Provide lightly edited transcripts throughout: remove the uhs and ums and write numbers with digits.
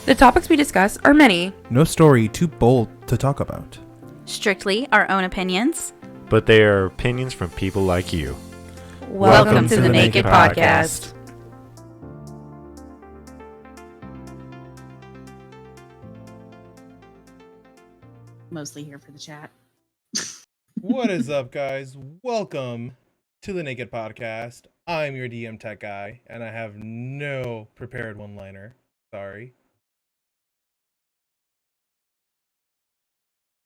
The topics we discuss are many. No story too bold to talk about. Strictly our own opinions. But they are opinions from people like you. Welcome to the NAKE'd Podcast. Mostly here for the chat. What is up, guys? Welcome to the NAKE'd Podcast. I'm your DM tech guy, and I have no prepared one-liner. Sorry.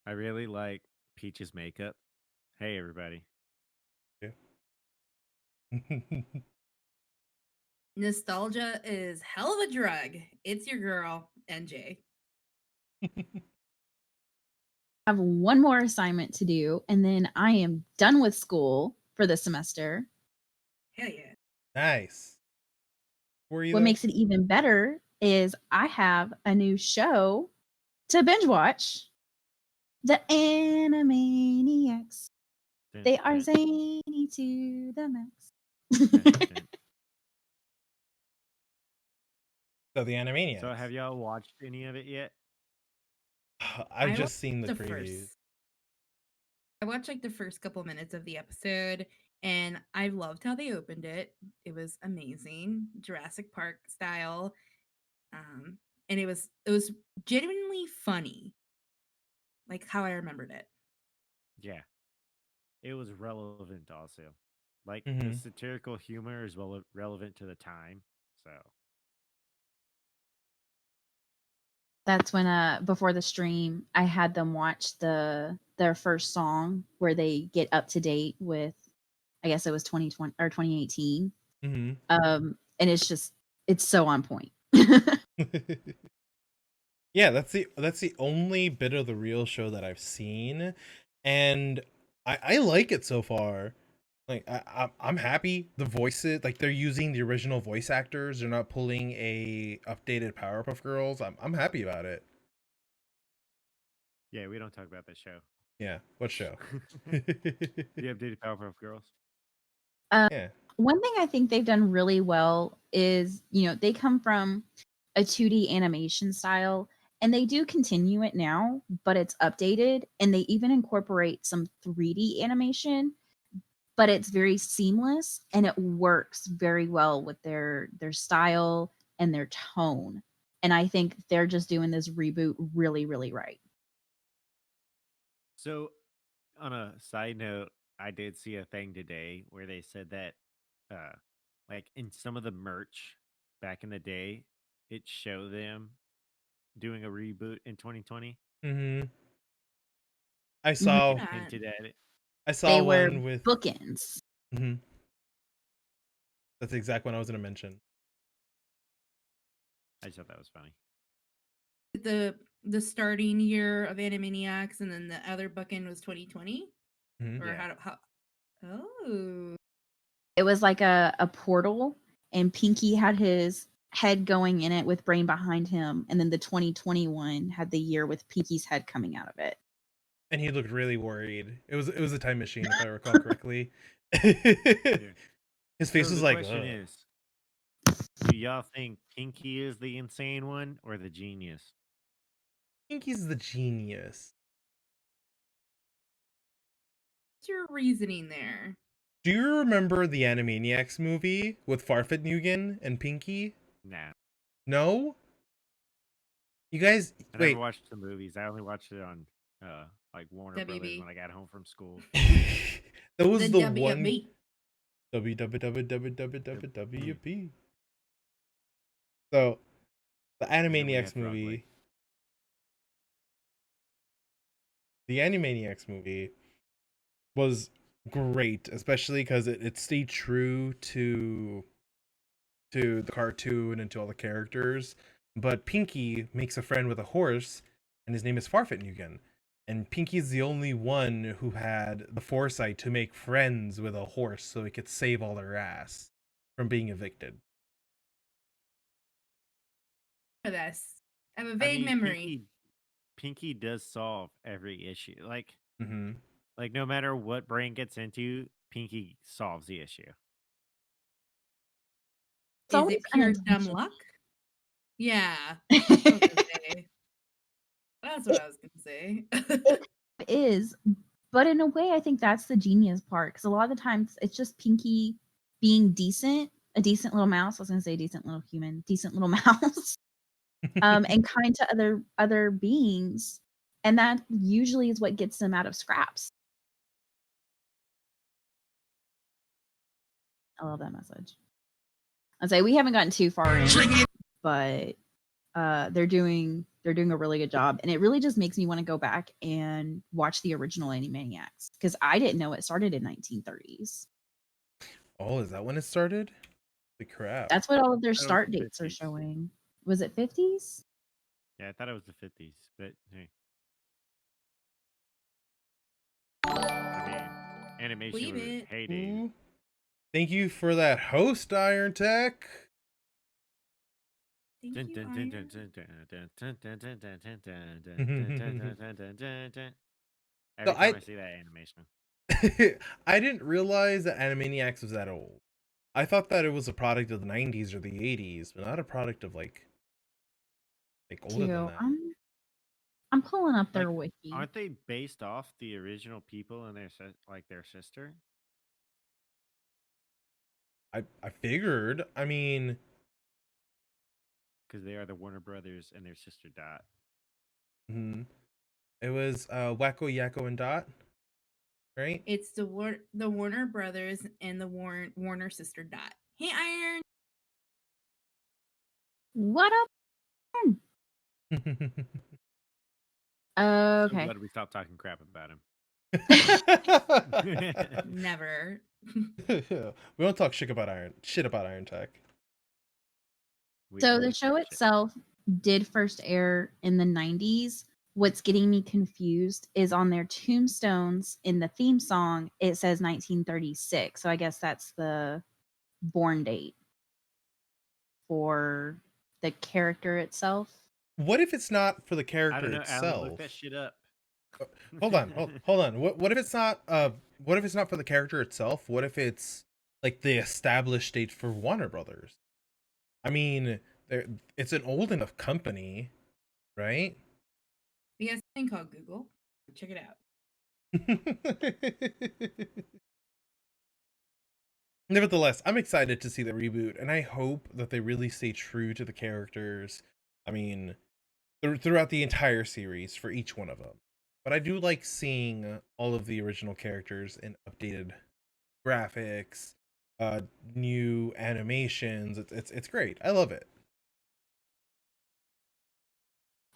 I really like Peach's makeup. Hey, everybody. Nostalgia is hell of a drug. It's your girl, NJ. I have one more assignment to do, and then I am done with school for the semester. Hell yeah. Nice. What makes it even better is I have a new show to binge watch. The Animaniacs. They are zany to the max. So the Animaniacs. So have y'all watched any of it yet? I've just seen the previews. I watched like the first couple minutes of the episode, and I loved how they opened it. It was amazing, Jurassic Park style, and it was genuinely funny, like how I remembered it. Yeah. It was relevant also. Like, the satirical humor is relevant to the time, so... That's when before the stream I had them watch their first song where they get up to date with, I guess it was 2020 or 2018. And it's so on point. Yeah, that's the only bit of the real show that I've seen, and I like it so far. Like I'm happy. The voices, like, they're using the original voice actors. They're not pulling a updated Powerpuff Girls. I'm happy about it. Yeah, we don't talk about that show. Yeah, what show? The updated Powerpuff Girls. Yeah. One thing I think they've done really well is, they come from a 2D animation style, and they do continue it now, but it's updated, and they even incorporate some 3D animation, but it's very seamless, and it works very well with their style and their tone. And I think they're just doing this reboot really, really right. So, on a side note, I did see a thing today where they said that, like, in some of the merch back in the day, it showed them doing a reboot in 2020. I saw hinted at it. I saw they one were with bookends. That's the exact one I was going to mention. I just thought that was funny. The starting year of Animaniacs, and then the other bookend was 2020. Or Yeah. how? Oh, It was like a portal, and Pinky had his head going in it with Brain behind him, and then the 2021 had the year with Pinky's head coming out of it. And he looked really worried. It was a time machine, if I recall correctly. His face was like, the question is, do y'all think Pinky is the insane one or the genius? Pinky's the genius. what's your reasoning there? Do you remember the Animaniacs movie with Farfetnugan and Pinky? Nah. No? You guys, I wait. never watched the movies. I only watched it on like Warner Brothers WB. when I got home from school. That was the one. WB. WWWWWWP. So, the Animaniacs movie. The Animaniacs movie was great, especially because it stayed true to the cartoon and to all the characters. But Pinky makes a friend with a horse, and his name is Farfetnugan. And Pinky's the only one who had the foresight to make friends with a horse so he could save all their ass from being evicted. For this, I have a vague memory. Pinky does solve every issue. Like, Mm-hmm. like no matter what Brain gets into, Pinky solves the issue. Is it pure dumb luck? Yeah. That's what I was gonna say. That's what I was gonna say. It is, but in a way, I think that's the genius part because a lot of the times it's just Pinky being decent, a decent little mouse. I was gonna say decent little human, decent little mouse, and kind to other beings, and that usually is what gets them out of scraps. I love that message. I'd say we haven't gotten too far in, but they're doing a really good job, and it really just makes me want to go back and watch the original Animaniacs because I didn't know it started in 1930s. Oh, is that when it started? The crap. That's what all of their I thought it was start the dates are 50s. showing. Was it 50s? Yeah, I thought it was the 50s, but hey. I mean, animation Believe was it. heyday. Ooh. Thank you for that host, Iron Tech. Thank Dun, you, dun, dun, Iron. dun, dun, dun, dun, dun, dun, dun, dun, dun, dun, dun, dun, dun, dun, dun, dun. Every time I see that animation. I didn't realize that Animaniacs was that old. I thought that it was a product of the 90s or the 80s, but not a product of like older than that. I'm pulling up their Like, wiki. aren't they based off the original people and their sister? I figured. I mean, Because they are the Warner Brothers and their sister Dot. it was Wacko, Yakko, and Dot, right? It's the Warner Brothers and the Warner sister Dot. Hey, Iron. What up? So Okay. glad we stopped talking crap about him. Never. We don't talk shit about Iron Tech. So We the do show shit. itself did first air in the 90s. What's getting me confused is on their tombstones in the theme song, it says 1936. So I guess that's the born date for the character itself. What if it's not for the I character don't know, Alan. itself? Look that shit up. Hold on. What if it's not for the character itself? What if it's like the established date for Warner Brothers? I mean, it's an old enough company, right? We got something called Google. Check it out. Nevertheless, I'm excited to see the reboot, and I hope that they really stay true to the characters. I mean, throughout the entire series for each one of them. But I do like seeing all of the original characters in updated graphics, new animations. It's great. I love it.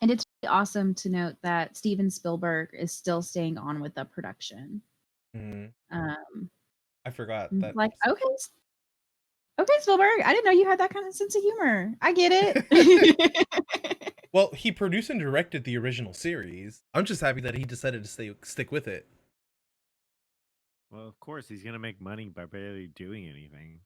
And it's really awesome to note that Steven Spielberg is still staying on with the production. Mm-hmm. Um, I forgot that. like, okay, Spielberg, I didn't know you had that kind of sense of humor. I get it. Well, he produced and directed the original series. I'm just happy that he decided to stick with it. Well, of course, he's gonna make money by barely doing anything.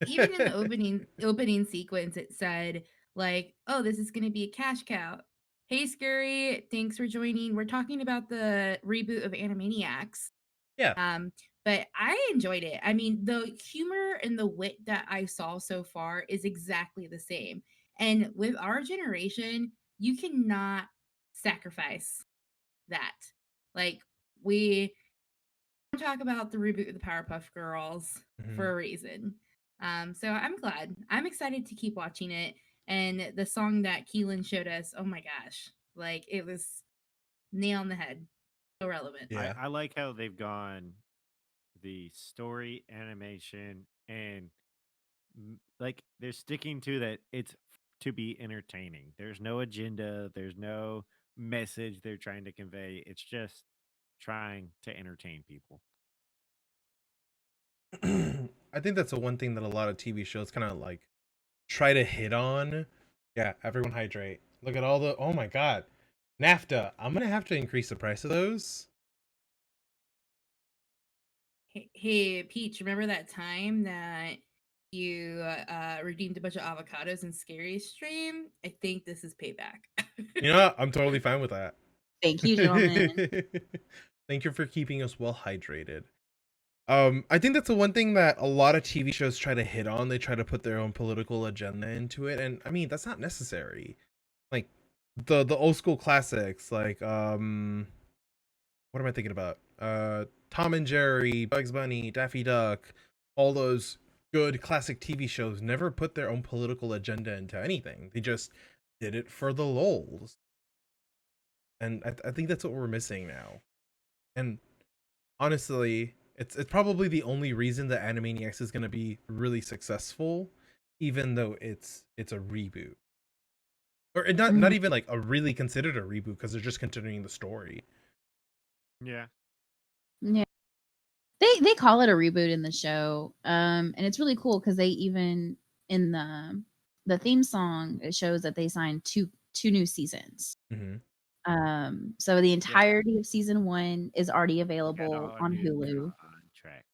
Even in the opening sequence, it said like, "Oh, this is going to be a cash cow." Hey, Scurry, thanks for joining. We're talking about the reboot of Animaniacs. Yeah. But I enjoyed it. I mean, the humor and the wit that I saw so far is exactly the same. And with our generation, you cannot sacrifice that. Like, we talk about the reboot of the Powerpuff Girls for a reason. So I'm glad. I'm excited to keep watching it. And the song that Keelan showed us, oh my gosh, like it was nail on the head. So relevant. Yeah. I like how they've gone the story, animation, and like they're sticking to that. It's to be entertaining. There's no agenda. There's no message they're trying to convey. It's just trying to entertain people. I think that's the one thing that a lot of TV shows kind of like try to hit on. Yeah, everyone hydrate. Look at all the, oh my god, NAFTA. I'm gonna have to increase the price of those. Hey, Peach, remember that time that you redeemed a bunch of avocados in Scary Stream? I think this is payback. You know what? I'm totally fine with that. Thank you, gentlemen. Thank you for keeping us well hydrated. I think that's the one thing that a lot of TV shows try to hit on. They try to put their own political agenda into it, and I mean that's not necessary. Like the old school classics, like what am I thinking about? Tom and Jerry, Bugs Bunny, Daffy Duck, all those good classic TV shows never put their own political agenda into anything. They just did it for the lols. And I think that's what we're missing now. And honestly, it's probably the only reason that Animaniacs is going to be really successful, even though it's a reboot. Or not even like a really considered a reboot because they're just continuing the story. Yeah. Yeah. They call it a reboot in the show. And it's really cool because they even in the theme song, it shows that they signed two new seasons. Mm-hmm. So the entirety of season 1 is already available on new Hulu. contract.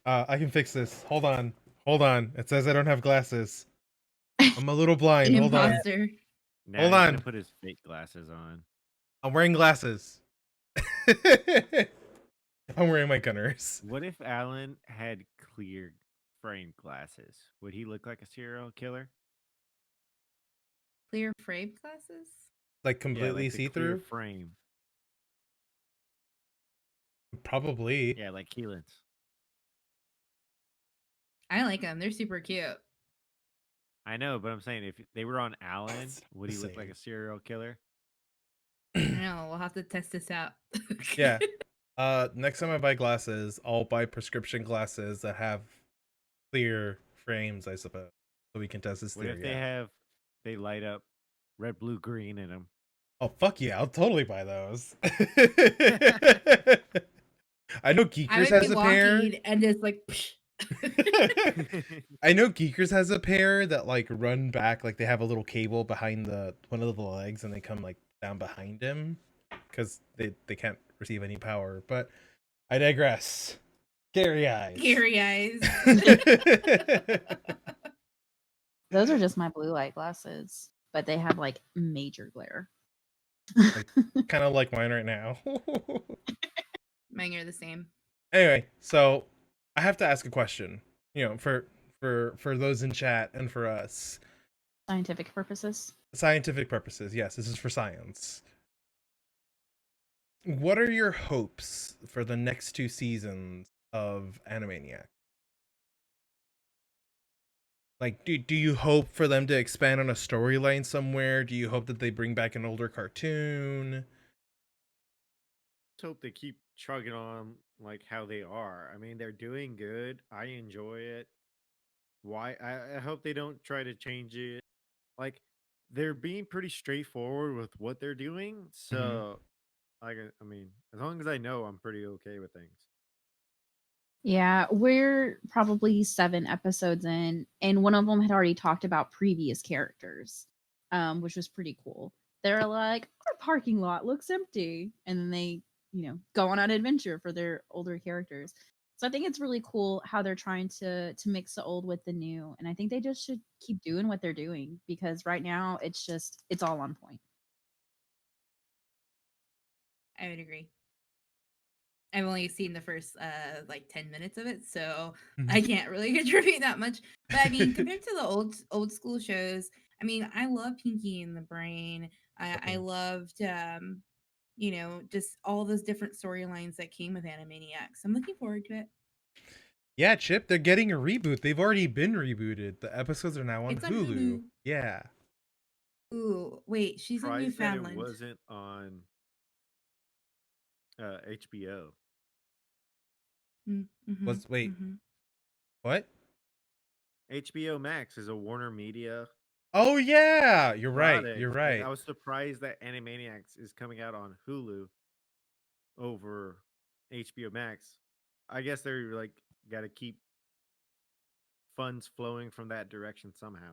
I can fix this. Hold on. It says I don't have glasses. I'm a little blind. Hold on. Imposter. Now Hold he's on. gonna put his fake glasses on. I'm wearing glasses. I'm wearing my Gunners. What if Alan had clear frame glasses? Would he look like a serial killer? Clear frame glasses? Like completely like the see clear through? frame. Probably. Yeah, like Keelan's. I like them. They're super cute. I know, but I'm saying if they were on Alan, That's would he look like insane. a serial killer? I don't know. We'll have to test this out. Yeah. Next time I buy glasses, I'll buy prescription glasses that have clear frames, I suppose, so we can test this What theory. if they light up red, blue, green in them? Oh fuck yeah! I'll totally buy those. I know I Geekers would has be a pair. walking and just like. Psh. I know Geekers has a pair that like run back, like they have a little cable behind one of the legs, and they come like down behind him because they can't receive any power. But I digress. Scary eyes. Scary eyes. Those are just my blue light glasses, but they have like major glare. Kind of like mine right now. Mine are the same. Anyway, so I have to ask a question. You know, for those in chat and for us. Scientific purposes. Scientific purposes. Yes, this is for science. What are your hopes for the next 2 seasons of Animaniacs? Like, do you hope for them to expand on a storyline somewhere? Do you hope that they bring back an older cartoon? Just hope they keep chugging on like how they are. I mean, they're doing good. I enjoy it. Why? I hope they don't try to change it. Like, they're being pretty straightforward with what they're doing. So, I mean, as long as I know, I'm pretty okay with things. Yeah, we're probably 7 episodes in, and one of them had already talked about previous characters, which was pretty cool. They're like, our parking lot looks empty, and then they, go on an adventure for their older characters. So I think it's really cool how they're trying to mix the old with the new, and I think they just should keep doing what they're doing because right now it's all on point. I would agree. I've only seen the first like 10 minutes of it, so I can't really contribute that much. But I mean, compared to the old school shows, I mean, I love Pinky and the Brain. I loved just all those different storylines that came with Animaniacs. I'm looking forward to it. Yeah, Chip, they're getting a reboot. They've already been rebooted. The episodes are now on It's on Hulu. Hulu. Yeah. Ooh, wait, she's in Surprised that Newfoundland. it wasn't on HBO. Mm-hmm, Wait. What? HBO Max is a Warner Media. Oh yeah, you're right. product. You're Like, right. I was surprised that Animaniacs is coming out on Hulu over HBO Max. I guess they're like got to keep funds flowing from that direction somehow.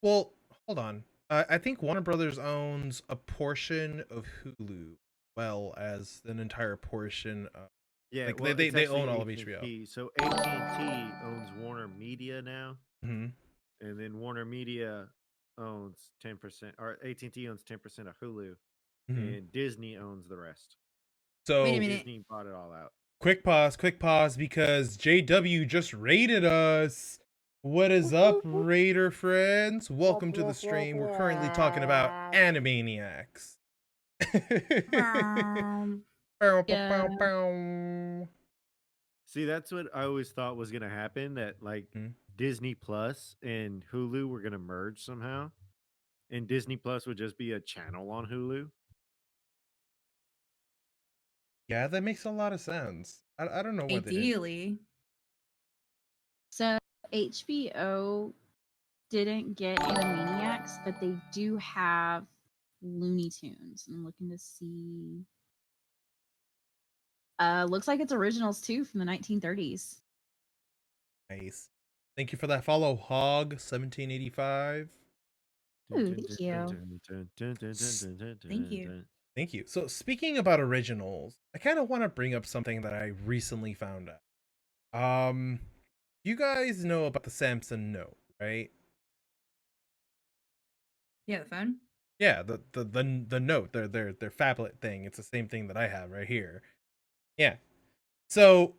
Well, hold on. I think Warner Brothers owns a portion of Hulu, well as an entire portion of. Yeah, Like, well, they it's own actually all of AT&T. HBO. So AT&T owns Warner Media now, Mhm. and then Warner Media owns 10%, or AT&T owns 10% of Hulu, Mhm. and Disney owns the rest. So Wait a minute. Disney bought it all out. quick pause, because JW just raided us. What is up, Raider friends? Welcome to the stream. We're currently talking about Animaniacs. Bow, bow, bow, bow. See, that's what I always thought was gonna happen. That like Mhm. Disney Plus and Hulu were gonna merge somehow, and Disney Plus would just be a channel on Hulu. Yeah, that makes a lot of sense. I don't know what they did. Ideally. So HBO didn't get Animaniacs, but they do have Looney Tunes. I'm looking to see. Looks like it's originals too from the 1930s. Nice. Thank you for that follow, Hog1785. Ooh, thank you. Thank you. Thank you. So speaking about originals, I kind of want to bring up something that I recently found out. You guys know about the Samsung Note, right? Yeah, the phone. Yeah, the Note, their phablet thing. It's the same thing that I have right here. Yeah. So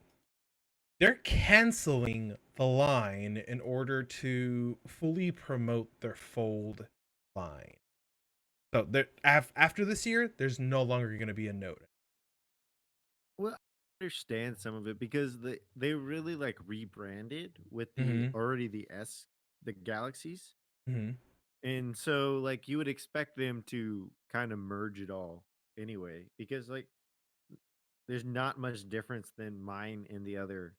they're canceling the line in order to fully promote their Fold line. So after this year, there's no longer going to be a Note. Well, I understand some of it because they really like rebranded with the Mhm. already the Galaxies, Mm-hmm. and so like you would expect them to kind of merge it all anyway, because like there's not much difference than mine and the other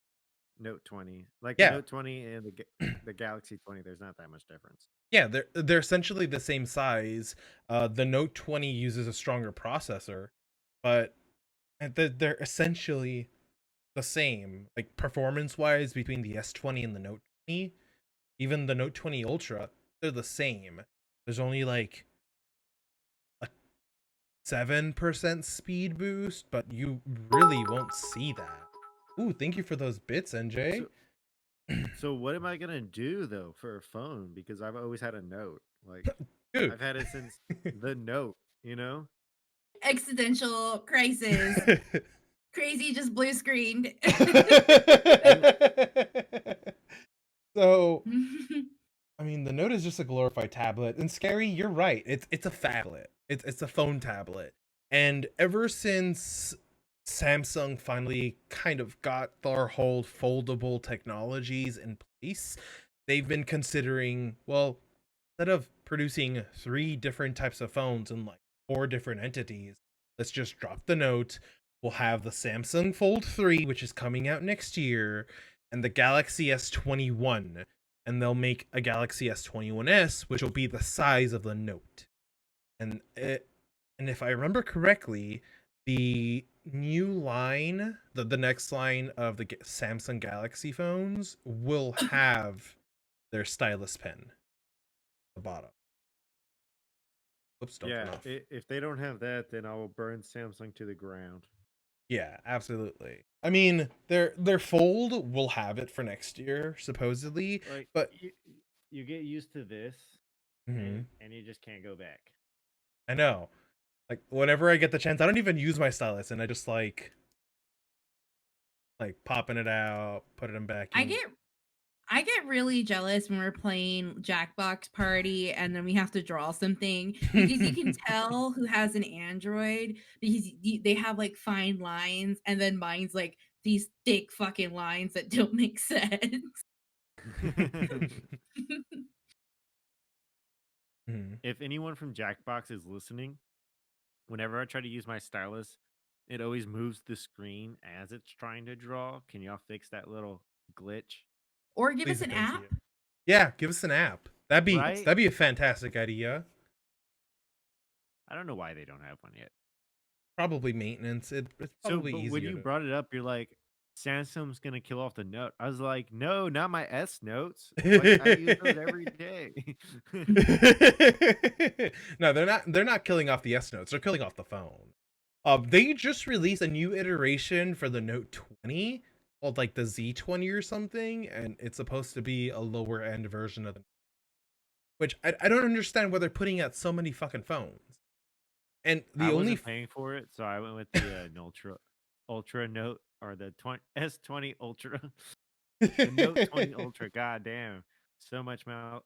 Note 20. Like the Yeah. Note 20 and the Galaxy 20, there's not that much difference. Yeah, they're essentially the same size. The Note 20 uses a stronger processor, but they're essentially the same, like performance-wise, between the S20 and the Note 20. Even the Note 20 Ultra, they're the same. There's only like a 7% speed boost, but you really won't see that. Ooh, thank you for those bits, NJ. So what am I gonna do though for a phone? Because I've always had a Note. Like Dude. I've had it since the Note, you know? Existential crisis. Crazy, just blue screened. So, I mean, the Note is just a glorified tablet. And Scary, you're right. It's a phablet. It's a phone tablet. And ever since Samsung finally kind of got their whole foldable technologies in place, they've been considering, well, instead of producing 3 different types of phones and like 4 different entities, let's just drop the Note. We'll have the Samsung Fold 3, which is coming out next year, and the Galaxy S21. And they'll make a Galaxy S21s, which will be the size of the Note. And if I remember correctly, the new line, the next line of the Samsung Galaxy phones will have their stylus pen at the bottom. Oops, don't turn off. If they don't have that, then I will burn Samsung to the ground. Yeah, absolutely. I mean, their Fold will have it for next year, supposedly. Like, but you get used to this, Mhm. and you just can't go back. I know. Like, whenever I get the chance, I don't even use my stylus, and I just like popping it out, put it in back. I get really jealous when we're playing Jackbox Party and then we have to draw something because you can tell who has an Android because they have like fine lines and then mine's like these thick fucking lines that don't make sense. If anyone from Jackbox is listening, whenever I try to use my stylus, it always moves the screen as it's trying to draw. Can y'all fix that little glitch? Or give Please us an and thank app. you. Yeah, give us an app. That'd be Right? a fantastic idea. I don't know why they don't have one yet. Probably maintenance. It's probably easier. When you brought it up, you're like, Samsung's gonna kill off the Note. I was like, no, not my S Notes. Like, I use those every day. No, they're not killing off the S Notes. They're killing off the phone. They just released a new iteration for the Note 20 called like the Z20 or something, and it's supposed to be a lower end version of the which I don't understand why they're putting out so many fucking phones. And I the wasn't only paying for it, so I went with the Ultra Note or the S20 Ultra, the Note 20 Ultra. God damn, so much mouth,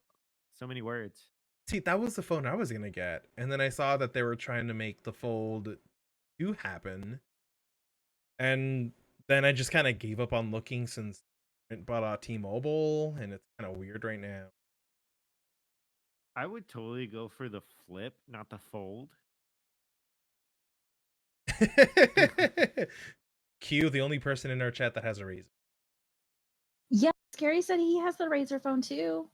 so many words. See, that was the phone I was gonna get, and then I saw that they were trying to make the Fold 2 happen, and then I just kind of gave up on looking since I bought out T-Mobile, and it's kind of weird right now. I would totally go for the Flip, not the Fold. Q, the only person in our chat that has a Razor. Yeah, Scary said he has the Razor phone too.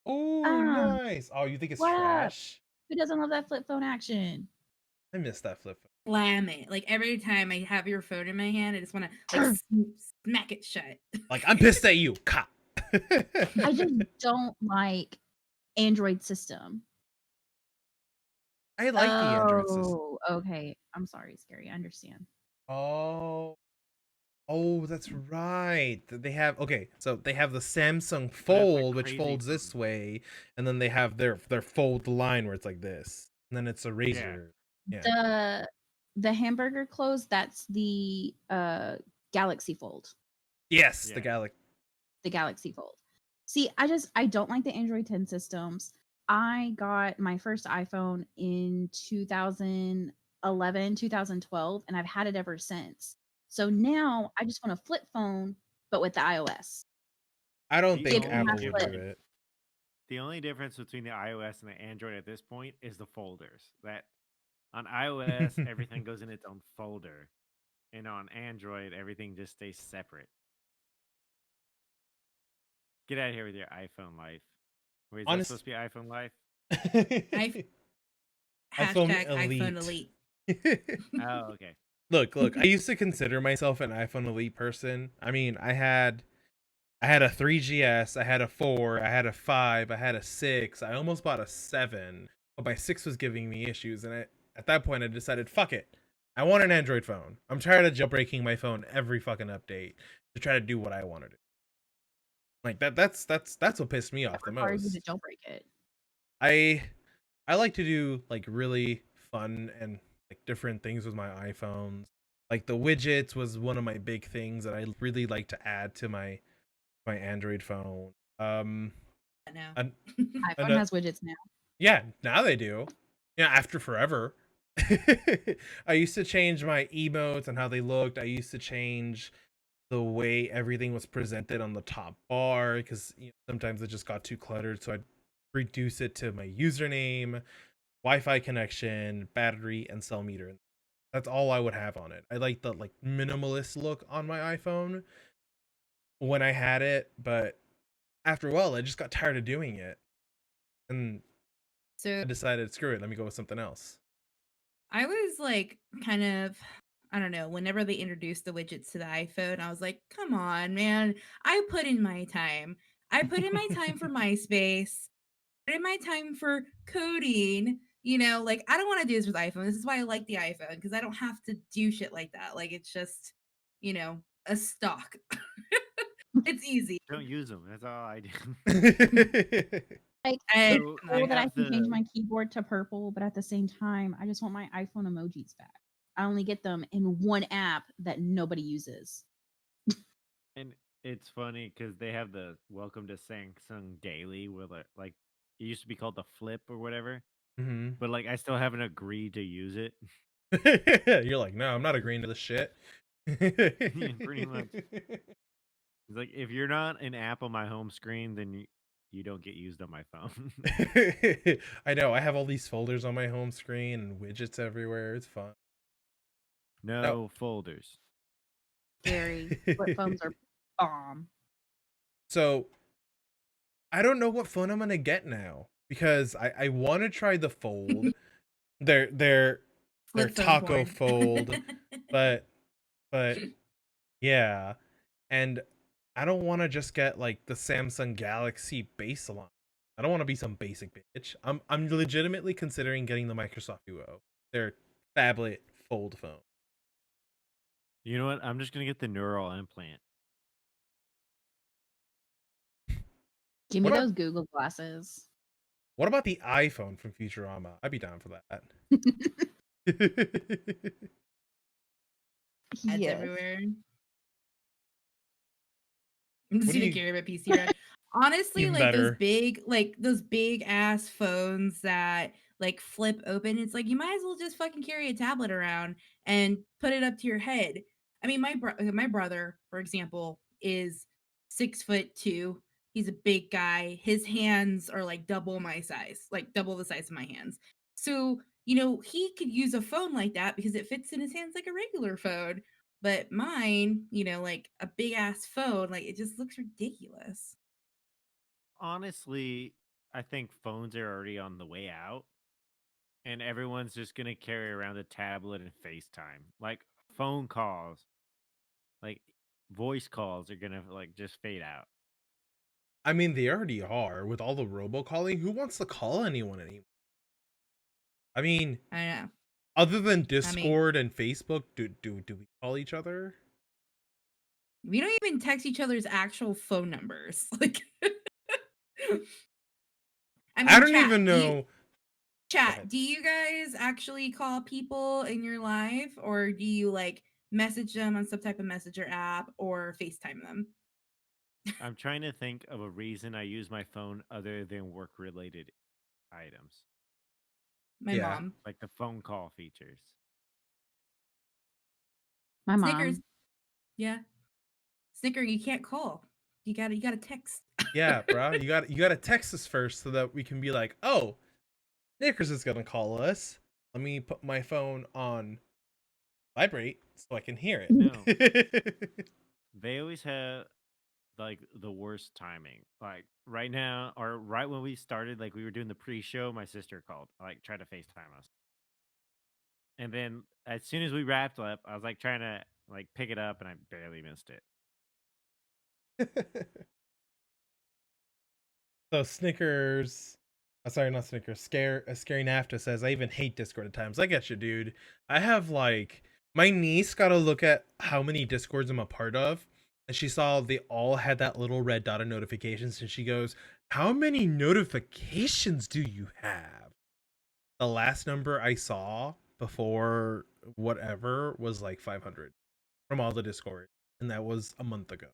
Oh, nice. Oh, you think it's what up? trash? Who doesn't love that flip phone action? I miss that flip phone. Slam it. Like every time I have your phone in my hand, I just want to like smack it shut. Like, I'm pissed at you. Cop. I just don't like Android system. I like the Android system. Oh, okay. I'm sorry, Scary. I understand. Oh, that's right. They have so they have the Samsung Fold, which crazy folds this way, and then they have their Fold line where it's like this, and then it's a Razor. Yeah. The hamburger clothes, that's the Galaxy Fold. Yes, Yeah. The Galaxy Fold. See, I don't like the Android 10 systems. I got my first iPhone in 2011, 2012, and I've had it ever since. So now I just want a flip phone, but with the iOS. I don't think Give me my Apple will flip. do it. The only difference between the iOS and the Android at this point is the folders. That on iOS, everything goes in its own folder, and on Android, everything just stays separate. Get out of here with your iPhone life. Wait, is that supposed to be iPhone life? Hashtag iPhone Elite. Oh, okay. Look, I used to consider myself an iPhone Elite person. I mean, I had a 3GS, I had a 4, I had a 5, I had a 6, I almost bought a 7, but my 6 was giving me issues, and at that point I decided, fuck it. I want an Android phone. I'm tired of jailbreaking my phone every fucking update to try to do what I want to do. Like that's what pissed me off the Requires you most. to jailbreak it. I like to do like really fun and like different things with my iPhones. Like the widgets was one of my big things that I really like to add to my Android phone. No. iPhone has widgets now. Yeah, now they do. Yeah, after forever. I used to change my emotes and how they looked. I used to change the way everything was presented on the top bar because sometimes it just got too cluttered. So I'd reduce it to my username, Wi-Fi connection, battery, and cell meter. That's all I would have on it. I like the like minimalist look on my iPhone when I had it, but after a while I just got tired of doing it. And so I decided, screw it, let me go with something else. I was like kind of, I don't know, whenever they introduced the widgets to the iPhone, I was like, come on, man. I put in my time. I put in my time for MySpace. Put in my time for coding. Like I don't want to do this with iPhone. This is why I like the iPhone, because I don't have to do shit like that. Like it's just, a stock. It's easy. Don't use them. That's all I do. Like, And it's cool that I can change my keyboard to purple, but at the same time, I just want my iPhone emojis back. I only get them in one app that nobody uses. And it's funny because they have the Welcome to Samsung Daily, where like it used to be called the Flip or whatever. Mm-hmm. But like I still haven't agreed to use it. You're like, no, I'm not agreeing to this shit. Pretty much. It's like if you're not an app on my home screen, then you don't get used on my phone. I know. I have all these folders on my home screen and widgets everywhere. It's fun. No folders. Scary. Flip phones are bomb. So I don't know what phone I'm gonna get now because I want to try the Fold, their Flip phone taco porn. Fold, but yeah, and I don't want to just get like the Samsung Galaxy base line. I don't want to be some basic bitch. I'm legitimately considering getting the Microsoft Duo, their phablet fold phone. You know what? I'm just gonna get the neural implant. Give me What those Google glasses. What about the iPhone from Futurama? I'd be down for that. Ads Yes. everywhere. I'm just What do gonna you- carry my PC around. Honestly, Even like better. those big ass phones that like flip open. It's like you might as well just fucking carry a tablet around and put it up to your head. I mean, my brother, for example, is 6'2". He's a big guy. His hands are like double my size, like double the size of my hands. So, he could use a phone like that because it fits in his hands like a regular phone. But mine, like a big ass phone, like it just looks ridiculous. Honestly, I think phones are already on the way out, and everyone's just gonna carry around a tablet and FaceTime. Like phone calls, like voice calls are gonna like just fade out. I mean, they already are with all the robocalling. Who wants to call anyone anymore? I mean, I know. other than I mean, Discord and Facebook, do we call each other? we don't even text each other's actual phone numbers. Like, I mean, I don't even know. Go chat, ahead. do you guys actually call people in your life, or do you like message them on some type of messenger app or FaceTime them? I'm trying to think of a reason I use my phone other than work related items, My Yeah. mom. like the phone call features. My Snickers. mom. Yeah. Snicker, you can't call. You gotta text. Yeah, bro. You got to text us first so that we can be like, oh, Snickers is gonna call us. Let me put my phone on vibrate so I can hear No, it. they always have like the worst timing. Like right now, or right when we started, like we were doing the pre-show, my sister called, like tried to FaceTime us. And then as soon as we wrapped up, I was like trying to like pick it up and I barely missed it. So Snickers, sorry, not Snickers. Scary NAFTA says I even hate Discord at times. I get you, dude. I have like my niece got to look at how many Discords I'm a part of, and she saw they all had that little red dot of notifications, and she goes, "How many notifications do you have?" The last number I saw before whatever was like 500 from all the Discord, and that was a month ago.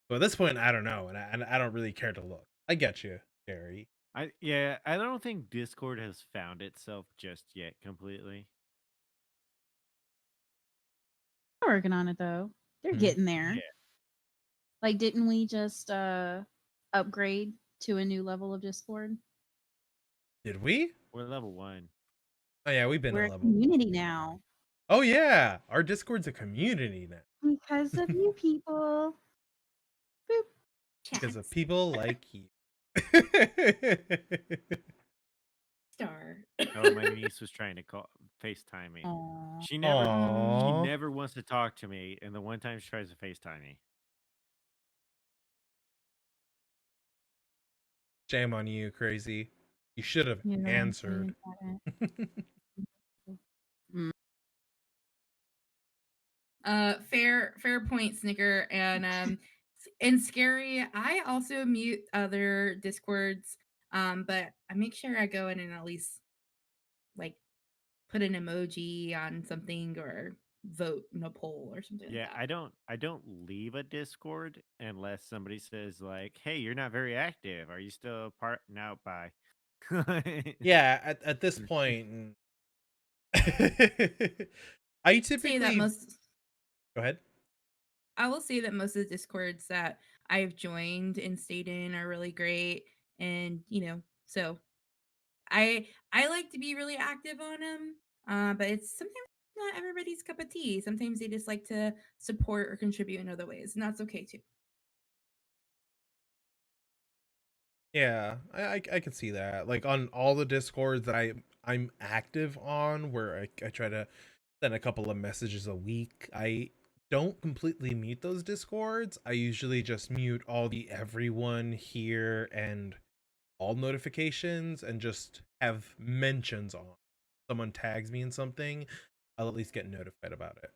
So at this point, I don't know, and I don't really care to look. I get you, Jerry. I don't think Discord has found itself just yet completely. They're working on it though. They're getting there. Yeah. Like, didn't we just upgrade to a new level of Discord? Did we? We're level 1. Oh yeah, we've been We're a a level. community now Oh yeah, our Discord's a community now because of you people. Boop. because of Chats. people like you. Star. Oh, my niece was trying to call FaceTime me. Aw. She Aww. never wants to talk to me, and the one time she tries to FaceTime me. Shame on you, crazy. You should have You know what I'm saying answered. about it? Fair point, Snicker. And Scary, I also mute other Discords, but I make sure I go in and at least like put an emoji on something or vote in a poll or something Yeah, like that. I don't leave a Discord unless somebody says like, "Hey, you're not very active. Are you still part?" No, bye. Yeah, at this point, I Say that typically most go ahead. I will say that most of the Discords that I've joined and stayed in are really great, and so I like to be really active on them, but it's sometimes not everybody's cup of tea. Sometimes they just like to support or contribute in other ways, and that's okay too. Yeah, I can see that. Like on all the Discords that I'm active on, where I try to send a couple of messages a week. I don't completely mute those Discords. I usually just mute all the everyone here and all notifications and just have mentions on. Someone tags me in something, I'll at least get notified about it.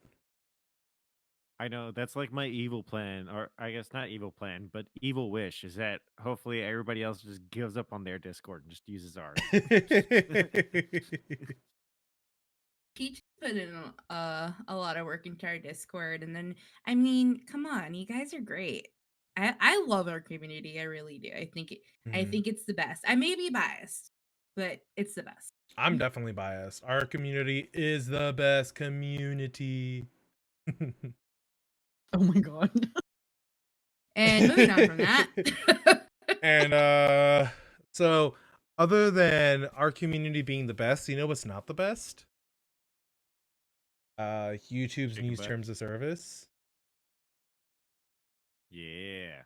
I know that's like my evil plan, or I guess not evil plan, but evil wish is that hopefully everybody else just gives up on their Discord and just uses ours. Peach put in a lot of work into our Discord, and then I mean, come on, you guys are great. I love our community. I really do. I think it's the best. I may be biased, but it's the best. I'm definitely biased. Our community is the best community. Oh my god. And moving on from that. And so other than our community being the best, you know what's not the best? YouTube's Chicken news butt. terms of service. Yeah.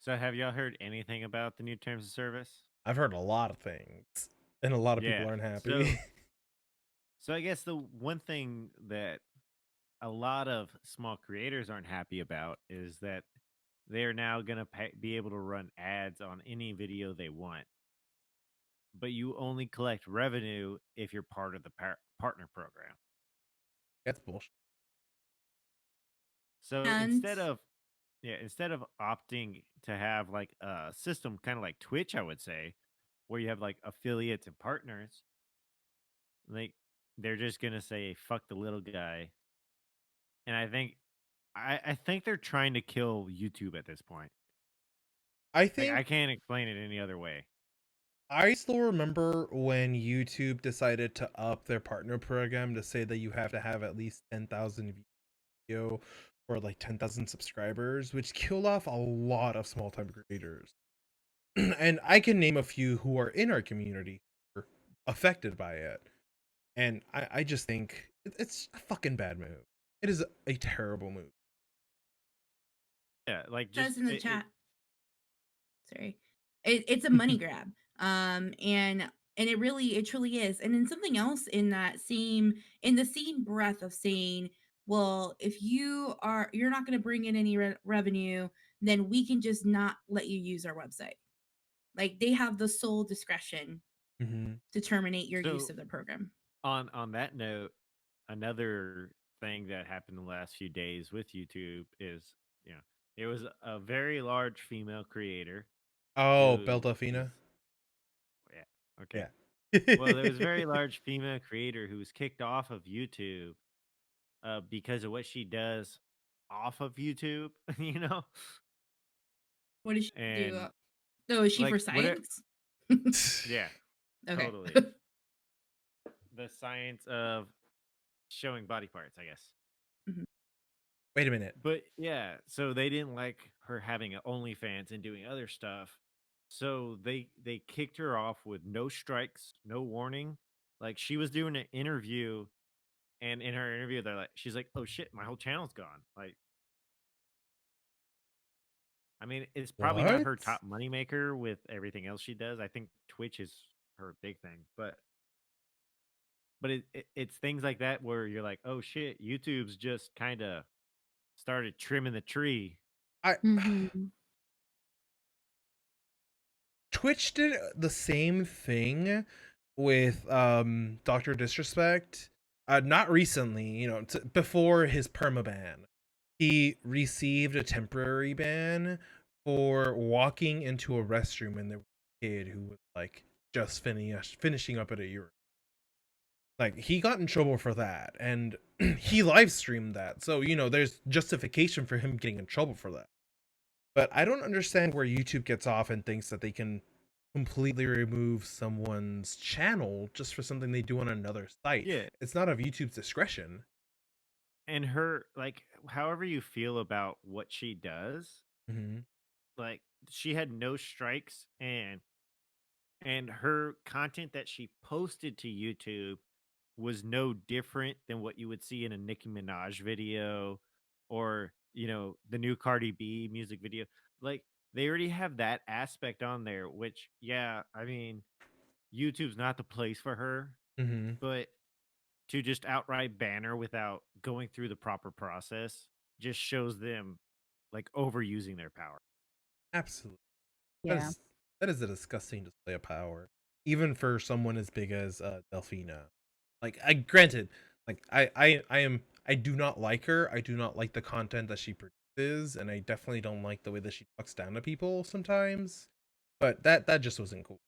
So have y'all heard anything about the new terms of service? I've heard a lot of things, and a lot of people Yeah, aren't happy. So I guess the one thing that a lot of small creators aren't happy about is that they're now going to be able to run ads on any video they want. But you only collect revenue if you're part of the partner program. That's bullshit. So And- instead of opting to have like a system kind of like Twitch, I would say, where you have like affiliates and partners, like they're just gonna say fuck the little guy. And I think they're trying to kill YouTube at this point. I Like, think I can't explain it any other way. I still remember when YouTube decided to up their partner program to say that you have to have at least 10,000 video or like 10,000 subscribers, which killed off a lot of small time creators. And I can name a few who are in our community who are affected by it. And I just think it's a fucking bad move. It is a terrible move. Yeah, like Says just in the chat. Sorry, it's a money grab. And it truly is. And then something else in the same breath of saying, well, if you're not going to bring in any revenue, then we can just not let you use our website. Like they have the sole discretion to terminate your use So- of the program. on that note, another thing that happened in the last few days with YouTube is, it was a very large female creator. Oh, who Beltafina? is- Yeah. Okay. Yeah. Well, there was a very large female creator who was kicked off of YouTube because of what she does off of YouTube, What does she do? And, Oh, is she for like, what science? Yeah, Okay. totally. The science of showing body parts, I guess. Wait a minute. But yeah, so they didn't like her having an OnlyFans and doing other stuff. So they kicked her off with no strikes, no warning. Like she was doing an interview, and in her interview, she's like, "Oh shit, my whole channel's gone." Like, I mean, it's probably not her What? top moneymaker with everything else she does. I think Twitch is her big thing, but it's things like that where you're like, "Oh shit, YouTube's just kind of started trimming the tree." Mhm. Twitch did the same thing with Dr. Disrespect. Not recently, before his permaban. He received a temporary ban for walking into a restroom and there was a kid who was like just finishing up at a urinal. Like he got in trouble for that, and he live streamed that. So, there's justification for him getting in trouble for that. But I don't understand where YouTube gets off and thinks that they can completely remove someone's channel just for something they do on another site. Yeah. It's not of YouTube's discretion. And her, like, however you feel about what she does, Mm-hmm. like, she had no strikes, and her content that she posted to YouTube was no different than what you would see in a Nicki Minaj video or, the new Cardi B music video. Like, they already have that aspect on there, which, yeah, I mean, YouTube's not the place for her, Mm-hmm. but to just outright ban her without going through the proper process just shows them like overusing their power. Absolutely. Yeah. That is a disgusting display of power, even for someone as big as Delphina. Like, granted, like I I do not like her. I do not like the content that she produces, and I definitely don't like the way that she talks down to people sometimes. But that just wasn't cool.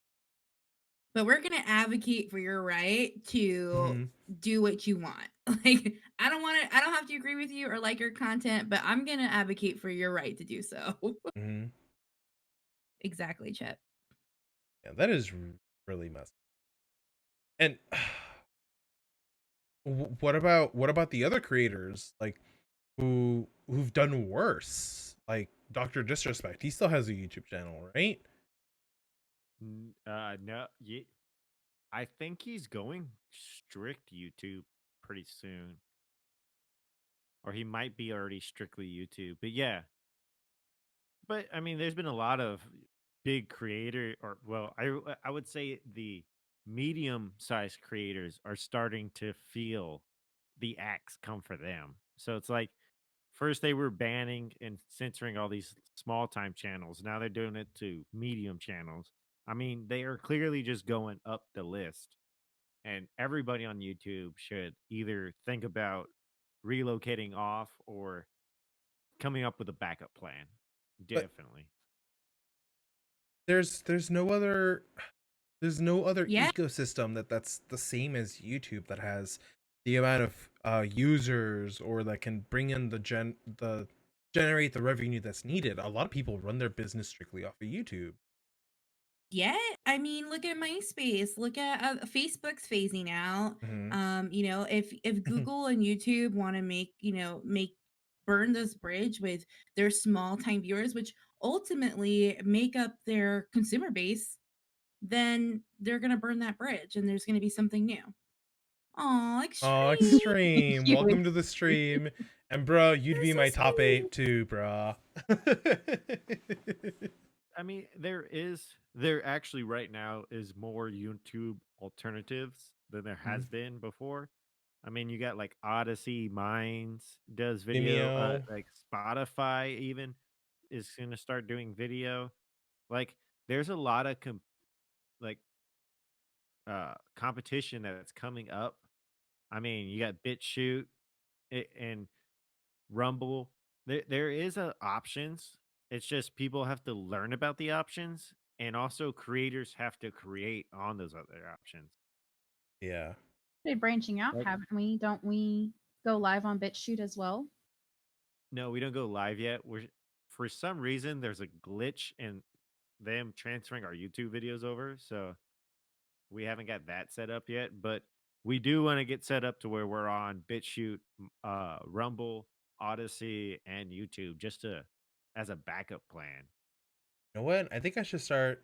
But we're gonna advocate for your right to hmm do what you want. Like I don't want to. I don't have to agree with you or like your content, but I'm gonna advocate for your right to do so. hmm Exactly, Chet. Yeah, that is really messed. And what about the other creators like who've done worse? Like Dr. Disrespect, he still has a YouTube channel, right? No, I think he's going strict YouTube pretty soon, or he might be already strictly YouTube. But yeah, but I mean, there's been a lot of big creator, or well, I would say the medium-sized creators are starting to feel the axe come for them. So it's like first they were banning and censoring all these small time channels. Now they're doing it to medium channels. I mean, they are clearly just going up the list. And everybody on YouTube should either think about relocating off or coming up with a backup plan. But Definitely. there's no other Yeah, ecosystem that's the same as YouTube that has the amount of users or that can bring in the generate the revenue that's needed. A lot of people run their business strictly off of YouTube. yeah. I mean, look at MySpace. Look at Facebook's phasing out. hmm If Google and YouTube want to make burn this bridge with their small time viewers, which ultimately make up their consumer base, then they're gonna burn that bridge, and there's gonna be something new. Oh, Oh, extreme. extreme! You Welcome to the stream, and bro, you'd You're be so my top sweet. 8 too, bro. I mean, there actually right now is more YouTube alternatives than there has been before. I mean, you got like Odyssey, Minds does video, Vimeo. like Spotify even is gonna start doing video. Like, there's a lot of like competition that's coming up. I mean, you got BitChute and Rumble. There is options. It's just people have to learn about the options, and also creators have to create on those other options. Yeah. We're branching out, Like, haven't we? Don't we go live on BitChute as well? no, we don't go live yet. We're For some reason there's a glitch in them transferring our YouTube videos over, so we haven't got that set up yet. But we do want to get set up to where we're on BitChute, Rumble, Odyssey, and YouTube, just to as a backup plan. You know what? I think I should start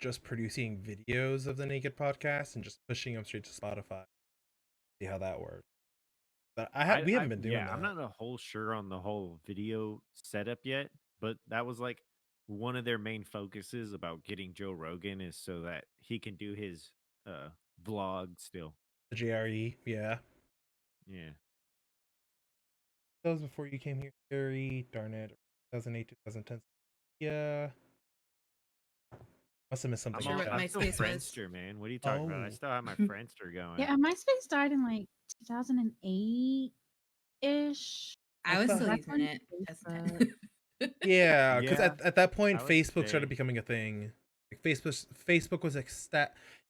just producing videos of the Naked Podcast and just pushing them straight to Spotify. See how that works. But we haven't been doing Yeah, I'm that. not a whole sure on the whole video setup yet, but that was like one of their main focuses about getting Joe Rogan is so that he can do his vlog still. The JRE, yeah. Yeah. That was before you came here, Gary. Darn it. 2008, 2010. Yeah. Must have missed something. Sure what I'm my still space was. Friendster, man. What are you talking about? I Oh. still have my Friendster going. Yeah, MySpace died in like 2008 ish. I was thought- still That's using when it. Facebook- Yeah, because Yeah, at that point, I would Facebook started say. becoming a thing. Like Facebook was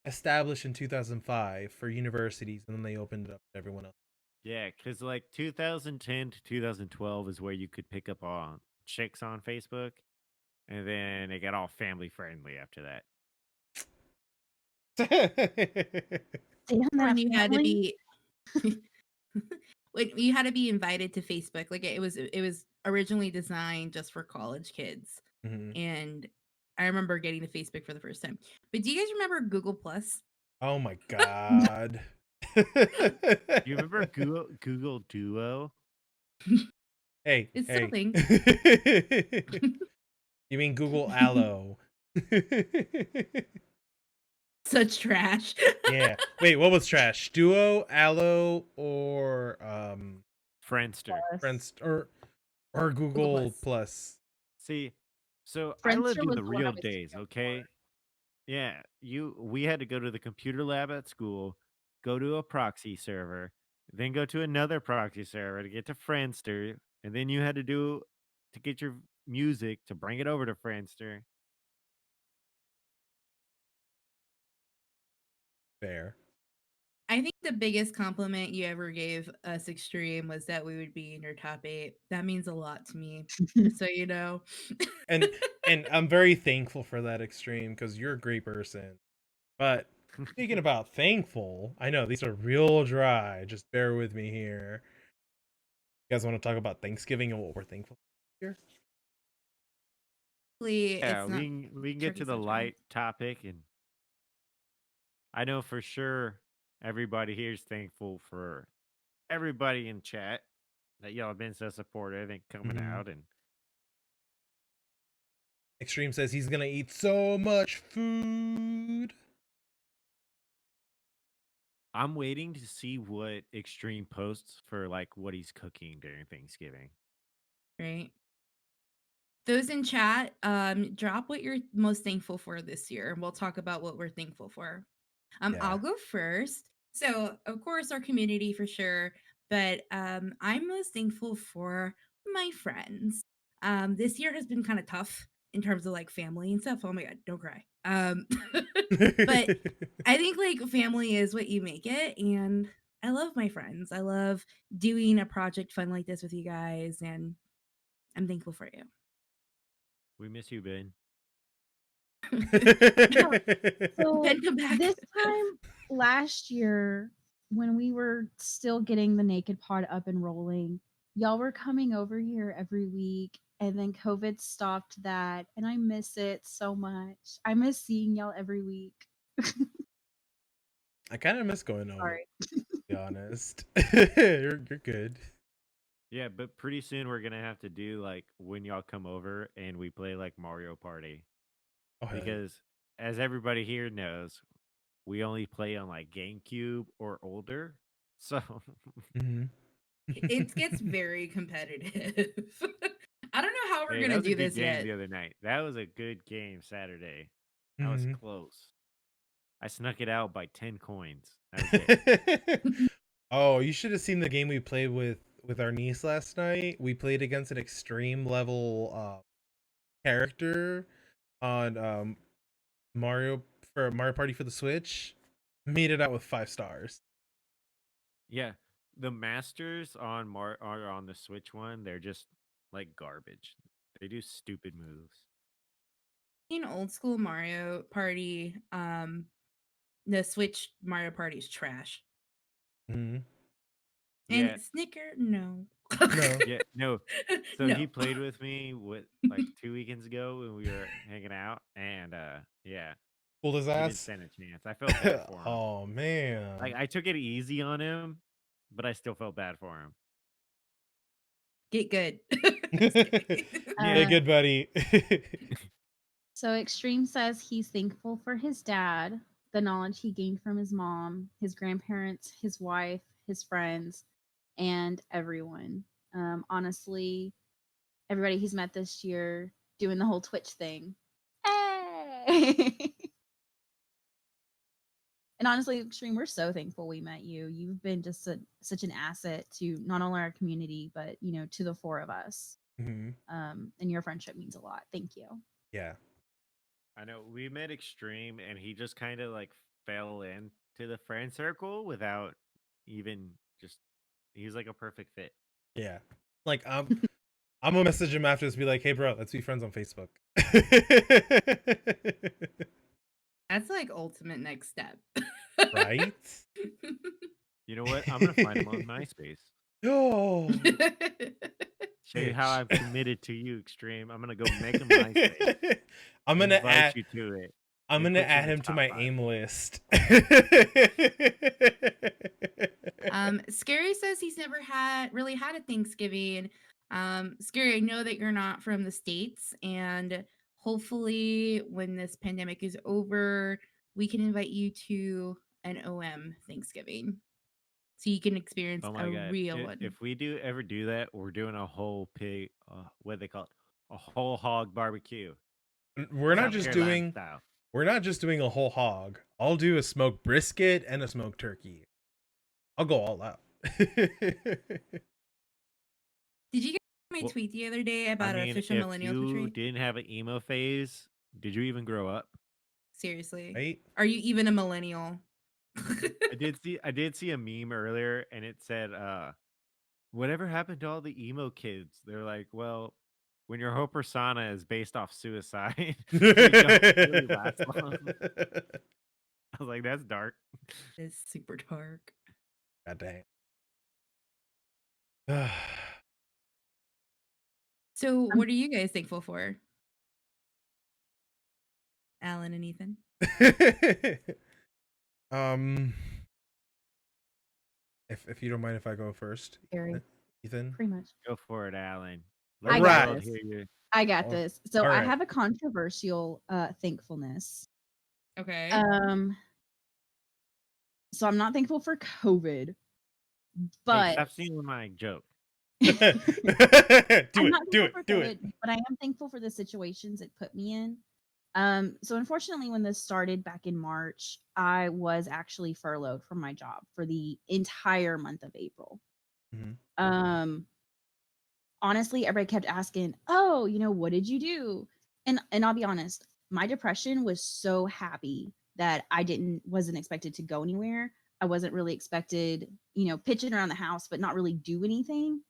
established in 2005 for universities, and then they opened it up to everyone else. Yeah, because like 2010 to 2012 is where you could pick up on chicks on Facebook, and then it got all family friendly after that. Damn that When you had to family. be when you had to be invited to Facebook. Like it was originally designed just for college kids. Mhm. And I remember getting to Facebook for the first time. But do you guys remember Google Plus? Oh my god. You remember Google Duo? Hey, It's still a thing. You mean Google Allo? Such trash. Yeah. Wait, what was trash? Duo, Allo, or Friendster. Friends or Google Plus. Plus? See, so I Friendster lived in was the the one I real was days, thinking okay? Yeah, we had to go to the computer lab at school, go to a proxy server, then go to another proxy server to get to Friendster, and then you had to get your music to bring it over to Friendster. Fair. I think the biggest compliment you ever gave us, Extreme, was that we would be in your top 8. That means a lot to me, just so you know. And I'm very thankful for that, Extreme, because you're a great person. But speaking about thankful, I know these are real dry. Just bear with me here. You guys want to talk about Thanksgiving and what we're thankful for here? Yeah, It's not we can get turkey to the central. light topic, and I know for sure everybody here is thankful for everybody in chat that y'all have been so supportive and coming Mhm. out. And Extreme says he's gonna eat so much food. I'm waiting to see what Extreme posts for like what he's cooking during Thanksgiving. Right. Those in chat, drop what you're most thankful for this year, and we'll talk about what we're thankful for. Yeah. I'll go first. So, of course, our community for sure, but I'm most thankful for my friends. This year has been kind of tough in terms of like family and stuff. Oh my god, don't cry. But I think like family is what you make it, and I love my friends. I love doing a project fun like this with you guys, and I'm thankful for you. We miss you, Ben. So Ben, come back. this time last year, when we were still getting the Naked Pod up and rolling, y'all were coming over here every week, and then COVID stopped that, and I miss it so much. I miss seeing y'all every week. I kind of miss going over, Sorry. to be honest. You're good. Yeah, but pretty soon we're gonna have to do like when y'all come over and we play like Mario Party. Oh, hell yeah. Because as everybody here knows, we only play on like GameCube or older. So Mhm. It gets very competitive. I don't know how we're hey, that gonna was a do good this game yet. the other night. That was a good game Saturday. That was Mhm. close. I snuck it out by 10 coins. That was it. Oh, you should have seen the game we played with our niece last night. We played against an extreme level character on Mario Party for the Switch. Made it out with 5 stars. Yeah, the masters on are on the Switch one. They're just like garbage. They do stupid moves. In old school Mario Party, the Switch Mario Party is trash. Mhm. Yeah, And Snicker, no. No. yeah, no. So No. he played with me like 2 weekends ago when we were hanging out, and yeah, Pulled his he didn't ass. stand a chance. I felt bad for him. Oh man. Like I took it easy on him, but I still felt bad for him. Get good. Uh, Hey, good buddy. So Extreme says he's thankful for his dad, the knowledge he gained from his mom, his grandparents, his wife, his friends, and everyone. Honestly, everybody he's met this year doing the whole Twitch thing. Hey! And honestly, Extreme, we're so thankful we met you. You've been just such an asset to not only our community, but to the 4 of us. Mhm. And your friendship means a lot. Thank you. Yeah. I know we met Extreme, and he just kind of like fell into the friend circle without even just. He's like a perfect fit. Yeah. Like I'm gonna message him after this, be like, hey bro, let's be friends on Facebook. That's like ultimate next step. Right? You know what? I'm gonna find him on MySpace. Oh, Show you how bitch. I'm committed to you, Extreme. I'm gonna go make a MySpace. I'm gonna invite add you to it. I'm and gonna put you in add the him to top my 5. aim list. Scary says he's never really had a Thanksgiving. Scary, I know that you're not from the States, and hopefully when this pandemic is over, we can invite you to an OM Thanksgiving. So you can experience Oh my a god! real one. If we ever do that, we're doing a whole pig. What they call it? A whole hog barbecue. We're not South just Carolina doing style. we're not just doing a whole hog. I'll do a smoked brisket and a smoked turkey. I'll go all out. Did you get my Well, tweet the other day I about mean, official if millennials you retreat? didn't have an emo phase, did you even grow up? Seriously. Right? Are you even a millennial? I did see a meme earlier, and it said, whatever happened to all the emo kids? They're like, well, when your whole persona is based off suicide, you don't really last long. I was like, that's dark. It's super dark. God dang. So, what are you guys thankful for? Alan and Ethan? um, if you don't mind if I go first, Very, Ethan. pretty much. Go for it, Alan. I Let the got world this. hear you. I got Oh, this. So all I right. have a controversial thankfulness. Okay. So I'm not thankful for COVID, Hey, but stop stealing my joke. do I'm not do thankful it, for do COVID, it. but I am thankful for the situations it put me in. So unfortunately, when this started back in March, I was actually furloughed from my job for the entire month of April. Mhm. Honestly, everybody kept asking, "Oh, what did you do?" And I'll be honest, my depression was so happy that wasn't expected to go anywhere. I wasn't really expected, pitching around the house, but not really do anything.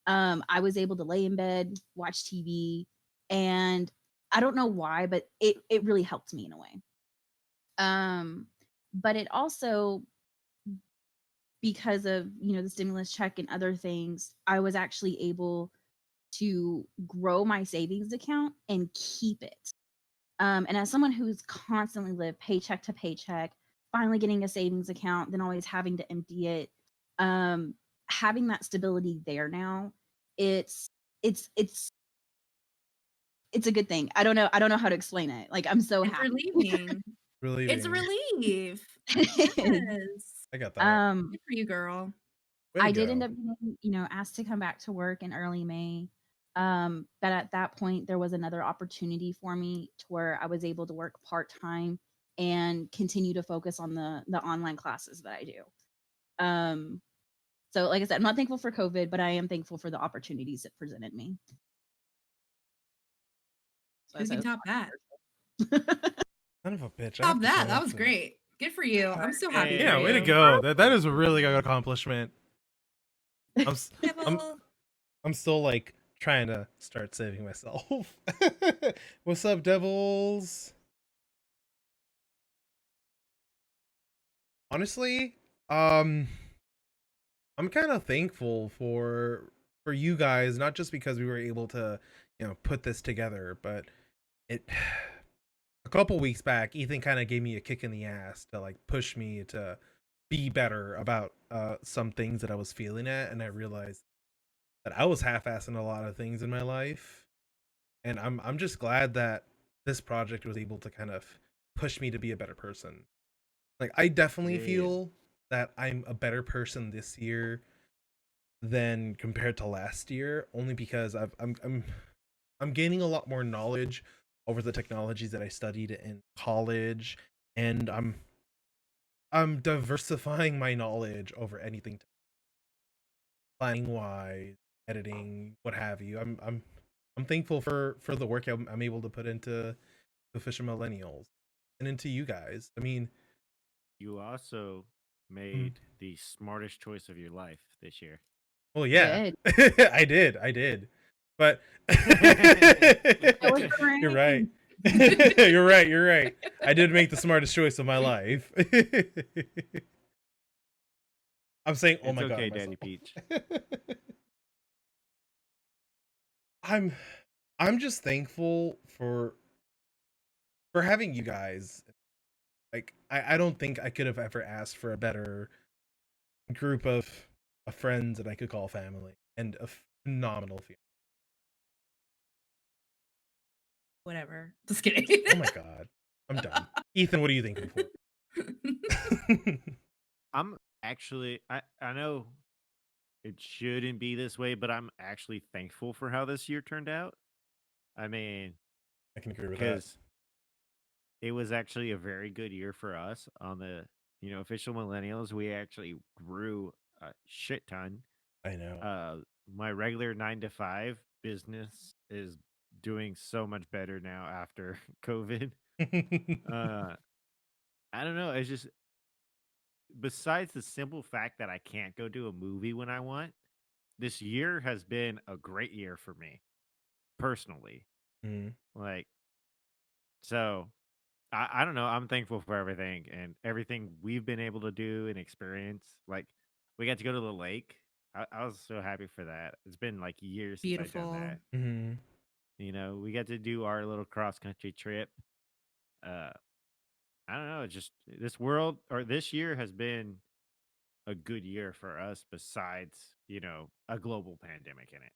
I was able to lay in bed, watch TV, and I don't know why, but it really helped me in a way. But it also, because of the stimulus check and other things, I was actually able to grow my savings account and keep it. And as someone who's constantly lived paycheck to paycheck, finally getting a savings account, then always having to empty it, having that stability there now, it's it's it's it's a good thing. I don't know how to explain it. Like, I'm so It's happy. relieving. It's a Relieving. relief. It is. Yes. I got that. Good for you, girl. Way to I did go. end up getting, asked to come back to work in early May. But at that point, there was another opportunity for me to where I was able to work part time and continue to focus on the online classes that I do. So like I said, I'm not thankful for COVID, but I am thankful for the opportunities it presented me. So I Who can said, top that? Son of a bitch. I Top have to that. say That was something. great. Good for you. I'm so happy Hey. for Yeah, you. way to go. That is a really good accomplishment. I'm s- I'm Devil. I'm still like trying to start saving myself. What's up, devils? Honestly, I'm kind of thankful for you guys, not just because we were able to, put this together, but it a couple weeks back, Ethan kind of gave me a kick in the ass to like push me to be better about some things that I was feeling at, and I realized that I was half-assing a lot of things in my life, and I'm just glad that this project was able to kind of push me to be a better person. Like, I definitely Yeah. feel that I'm a better person this year than compared to last year, only because I'm gaining a lot more knowledge over the technologies that I studied in college, and I'm diversifying my knowledge over anything planning wise, editing, what have you. I'm thankful for the work I'm able to put into Official Millennials and into you guys. I mean, You also made the smartest choice of your life this year. well, yeah, Good. I did, but That was the you're right. rain. You're right. I did make the smartest choice of my life. I'm saying, oh It's my okay, god, Daddy myself. Peach. I'm I'm just thankful for having you guys. Like, I don't think I could have ever asked for a better group of friends that I could call family, and a phenomenal feeling. Whatever. Just kidding. Oh my god, I'm done. Ethan, what are you thinking for? I'm actually, I know it shouldn't be this way, but I'm actually thankful for how this year turned out. I mean, I can agree with that. because it was actually a very good year for us on the official millennials. We actually grew a shit ton. I know. My regular 9 to 5 business is doing so much better now after COVID. Uh, I don't know. It's just besides the simple fact that I can't go do a movie when I want, this year has been a great year for me personally. Mhm. Like, so I don't know. I'm thankful for everything and everything we've been able to do and experience. Like, we got to go to the lake. I was so happy for that. It's been like years since I've done Beautiful. that. Mhm. We got to do our little cross country trip. Uh, I don't know. It's just this world or this year has been a good year for us besides, a global pandemic in it.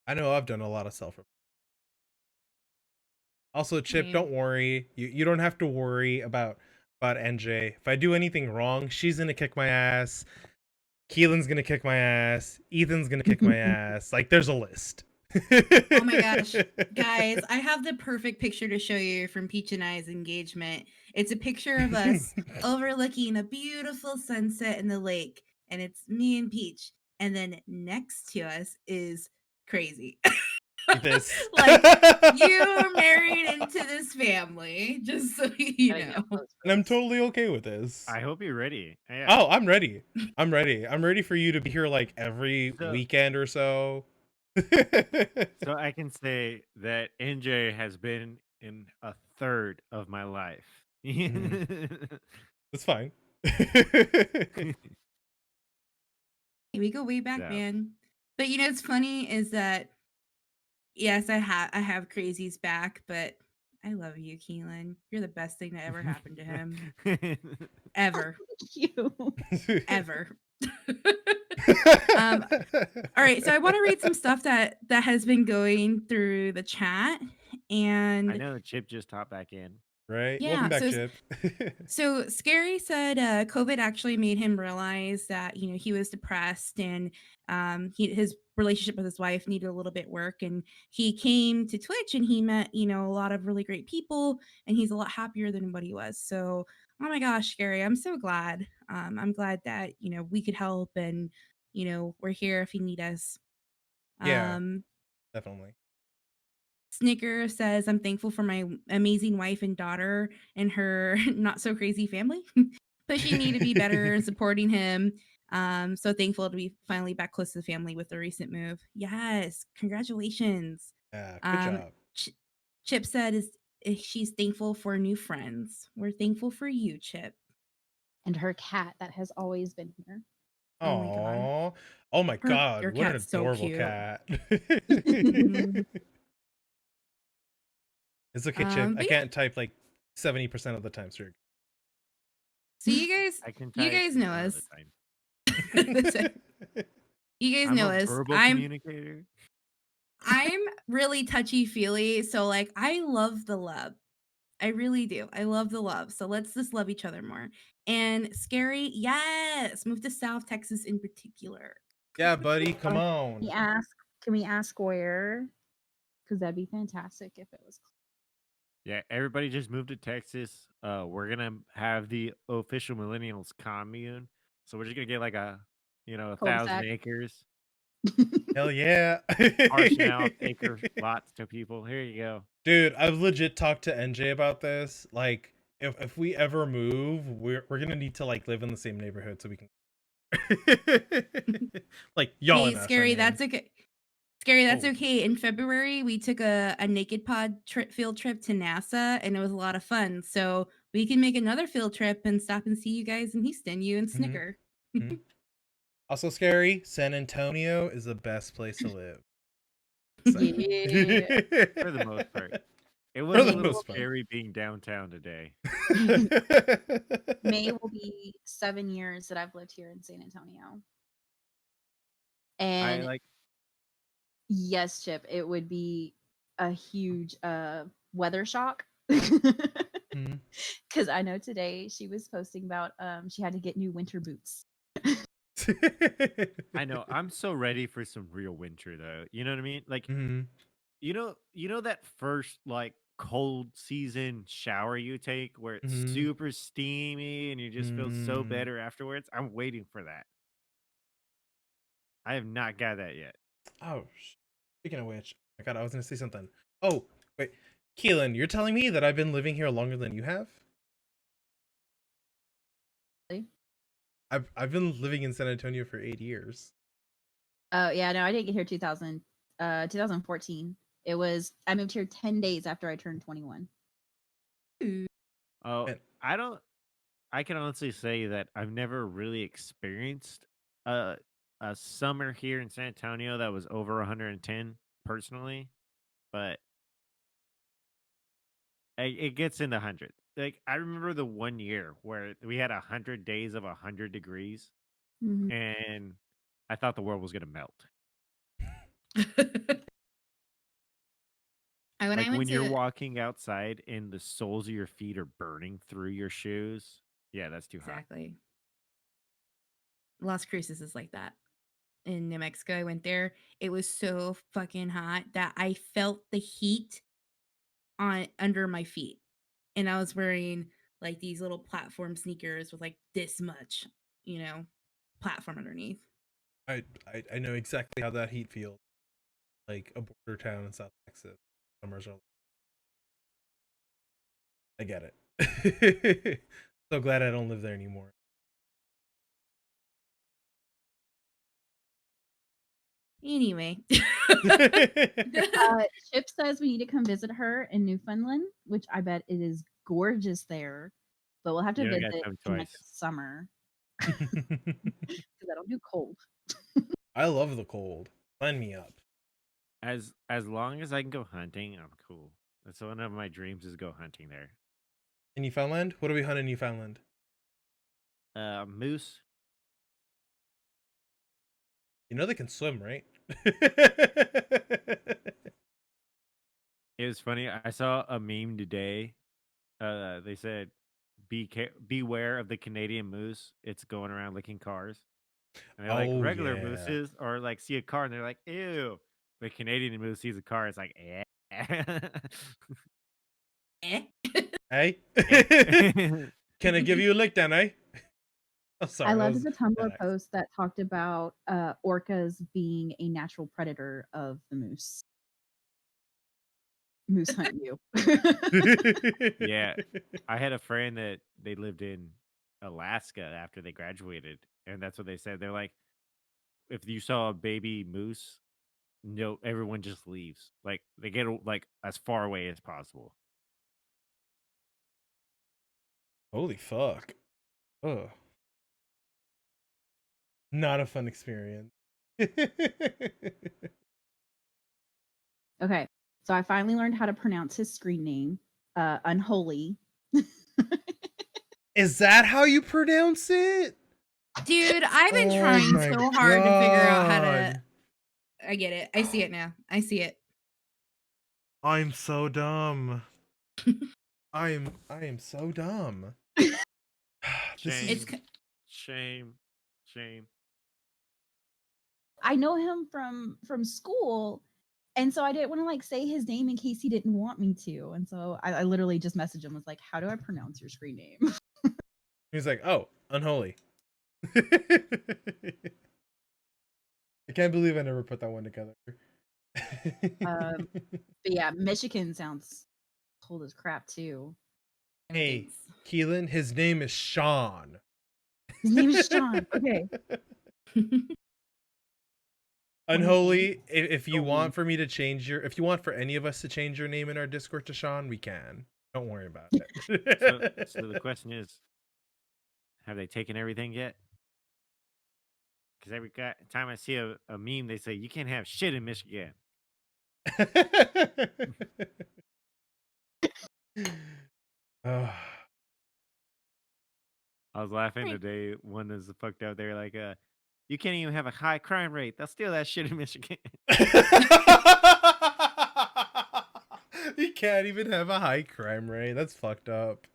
I know I've done a lot of self. Also, Chip, Same. don't worry. You don't have to worry about NJ. If I do anything wrong, she's gonna kick my ass. Keelan's gonna kick my ass. Ethan's gonna kick my ass. Like, there's a list. Oh my gosh, guys, I have the perfect picture to show you from Peach and I's engagement. It's a picture of us overlooking a beautiful sunset in the lake, and it's me and Peach. And then next to us is Crazy. This. Like, you married into this family, just so you Gotta get know. close And I'm first. totally okay with this. I hope you're ready. Yeah. Oh, I'm ready. I'm ready. I'm ready for you to be here like every So- weekend or so. So I can say that NJ has been in a third of my life. That's fine. We go way back, Yeah. man. But it's funny is that yes, I have Crazy's back, but I love you, Keelan. You're the best thing that ever happened to him. Ever. You. Ever. All right, so I want to read some stuff that has been going through the chat, and I know Chip just hopped back in. Right? Yeah, Welcome back, so- Chip. So Scary said COVID actually made him realize that he was depressed, and his relationship with his wife needed a little bit work, and he came to Twitch and he met a lot of really great people, and he's a lot happier than what he was. So oh my gosh, Scary, I'm so glad. I'm glad that we could help, and we're here if you need us. Yeah. Definitely. Snicker says, I'm thankful for my amazing wife and daughter and her not so crazy family, pushing me to be better and supporting him. So thankful to be finally back close to the family with the recent move. Yes, congratulations. Yeah, good job. Chip said she's thankful for new friends. We're thankful for you, Chip. And her cat that has always been here. Oh my God. Aw. Oh my God, your what an cat's so adorable cute. cat. Mhm. It's okay, Chip. I But yeah. can't type like 70% of the time, sir. So you guys, I can you type guys know some of us. the time. That's it. You guys I'm know a us. verbal I'm communicator. I'm really touchy feely, so like I love the love. I really do. I love the love. So let's just love each other more. And Scary, yes, move to South Texas in particular. Yeah, buddy, come on. Can we ask where? Because that'd be fantastic if it was. Yeah, everybody just moved to Texas. We're gonna have the official millennials commune. So we're just gonna get like a 1,000 Cul-de-sac. acres, Hell yeah. portion out acre lots to people. Here you go. Dude, I've legit talked to NJ about this. Like, if we ever move, we're gonna need to like live in the same neighborhood so we can like y'all Hey, and us, Scary, I mean. that's okay. Scary, that's Oh. okay. In February, we took a NAKE'd field trip to NASA, and it was a lot of fun. So we can make another field trip and stop and see you guys in Houston, you and Snicker. Also, Scary, San Antonio is the best place to live. Yeah. For the most part. It For was a the little most part. scary being downtown today. May will be 7 years that I've lived here in San Antonio. And yes, Chip, it would be a huge weather shock. Because I know today she was posting about she had to get new winter boots. I know. I'm so ready for some real winter though. You know what I mean? Like Mhm. you know that first like cold season shower you take where it's Mhm. super steamy and you just feel so better afterwards. I'm waiting for that. I have not got that yet. Oh, speaking of which, I God, I was gonna say something. Oh, wait, Keelan, you're telling me that I've been living here longer than you have? Really? I've been living in San Antonio for 8 years. Oh yeah, no, I didn't get here 2014. I moved here 10 days after I turned 21. Oh, Man. I can honestly say that I've never really experienced a a summer here in San Antonio that was over 110 personally, but it gets in the hundreds. Like I remember the one year where we had 100 days of 100 degrees, Mhm. and I thought the world was gonna melt. When Like I went when you're to walking outside and the soles of your feet are burning through your shoes. Yeah, that's too hot. exactly Las Cruces is like that. In New Mexico, I went there. It was so fucking hot that I felt the heat on under my feet, and I was wearing like these little platform sneakers with like this much, platform underneath. I know exactly how that heat feels. Like a border town in South Texas. Summers are. I get it. So glad I don't live there anymore. Anyway, Chip says we need to come visit her in Newfoundland, which I bet it is gorgeous there. But we'll have to You don't visit gotta come in like the twice. summer because I don't do cold. I love the cold. Sign me up. As long as I can go hunting, I'm cool. That's one of my dreams is go hunting there. In Newfoundland? What do we hunt in Newfoundland? Moose. You know they can swim, right? It was funny. I saw a meme today. They said, beware of the Canadian moose. It's going around licking cars." And they're like Oh regular yeah. mooses, or like see a car and they're like, "Ew." The Canadian moose sees a car, it's like, "Eh." eh? Hey? Eh. Can I give you a lick then, eh? I'm sorry. I that loved was the bad Tumblr accent. post that talked about orcas being a natural predator of the moose. Moose hunt you. Yeah. I had a friend that they lived in Alaska after they graduated, and that's what they said. They're like, if you saw a baby moose, no, everyone just leaves. Like they get like as far away as possible. Holy fuck. Ugh. Not a fun experience. Okay, so I finally learned how to pronounce his screen name, Unholy. Is that how you pronounce it? Dude, I've been Oh trying my so hard to figure out how to. God. I get it. I see it now. I see it. I'm so dumb. I am so dumb. This Shame. is It's Shame. Shame. I know him from school, and so I didn't want to like say his name in case he didn't want me to. And so I literally just messaged him, was like, "How do I pronounce your screen name?" he's like, oh, unholy. I can't believe I never put that one together. But yeah, Michigan sounds cold as crap too. Hey, Keelan, his name is Sean. His name is Sean. Okay. Unholy, if you want for me to change if you want for any of us to change your name in our Discord to Sean, we can. Don't worry about it. So the question is, have they taken everything yet? Because every time I see a meme, they say you can't have shit in Michigan. Ugh. I was laughing Right. today. One is fucked up. They're like, you can't even have a high crime rate. They'll steal that shit in Michigan. You can't even have a high crime rate. That's fucked up.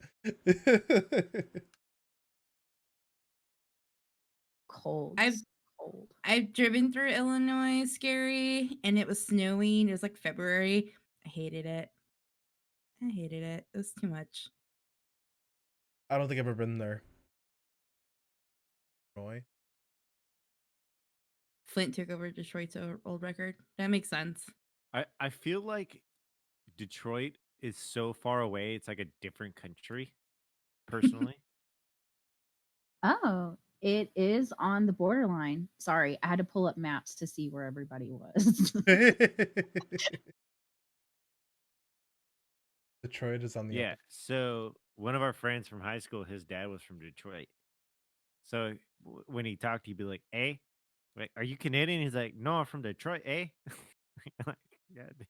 Cold. Cold. I've driven through Illinois, scary, and it was snowing. It was like February. I hated it. I hated it. It was too much. I don't think I've ever been there. Roy? Flint took over Detroit's old record. That makes sense. I feel like Detroit is so far away. It's like a different country. Personally, Oh, it is on the borderline. Sorry, I had to pull up maps to see where everybody was. Detroit is on the yeah. other. So one of our friends from high school, his dad was from Detroit. So when he talked, he'd be like, "Hey, like, are you Canadian?" He's like, "No, I'm from Detroit." Eh? Like, God damn.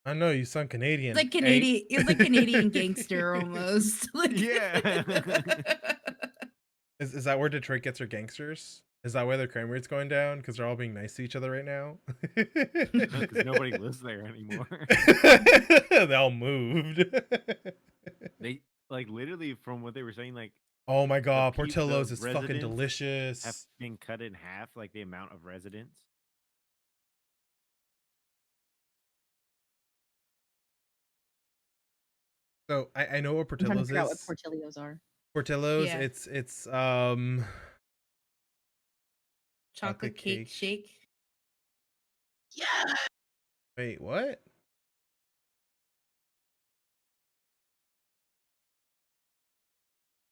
I know you sound Canadian. It's like Canadian. It was like Canadian gangster almost. Like, Yeah. Is that where Detroit gets her gangsters? Is that why their crime rate's going down? Because they're all being nice to each other right now? Because nobody lives there anymore. They all moved. They like literally from what they were saying, like Oh my god, the Portillo's is fucking residents have delicious. been cut in half, like the amount of residents. So I know what I'm trying to Portillo's figure out what is. Portillos are. Portillo's, Yeah. it's chocolate cake cake. shake. Yeah. wait, what?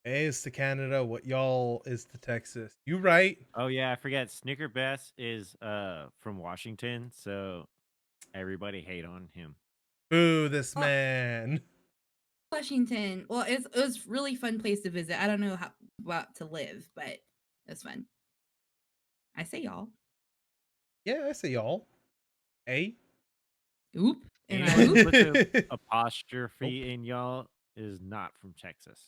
A is to Canada, what y'all is to Texas. You right. Oh yeah, I forget. Snicker Bass is from Washington, so everybody hate on him. Boo this Oh. man. Washington. Well, it was really fun place to visit. I don't know how about to live, but it was fun. I say y'all. Yeah, I say y'all. A. Oop. And I Anyone who oop. puts an apostrophe in y'all is not from Texas.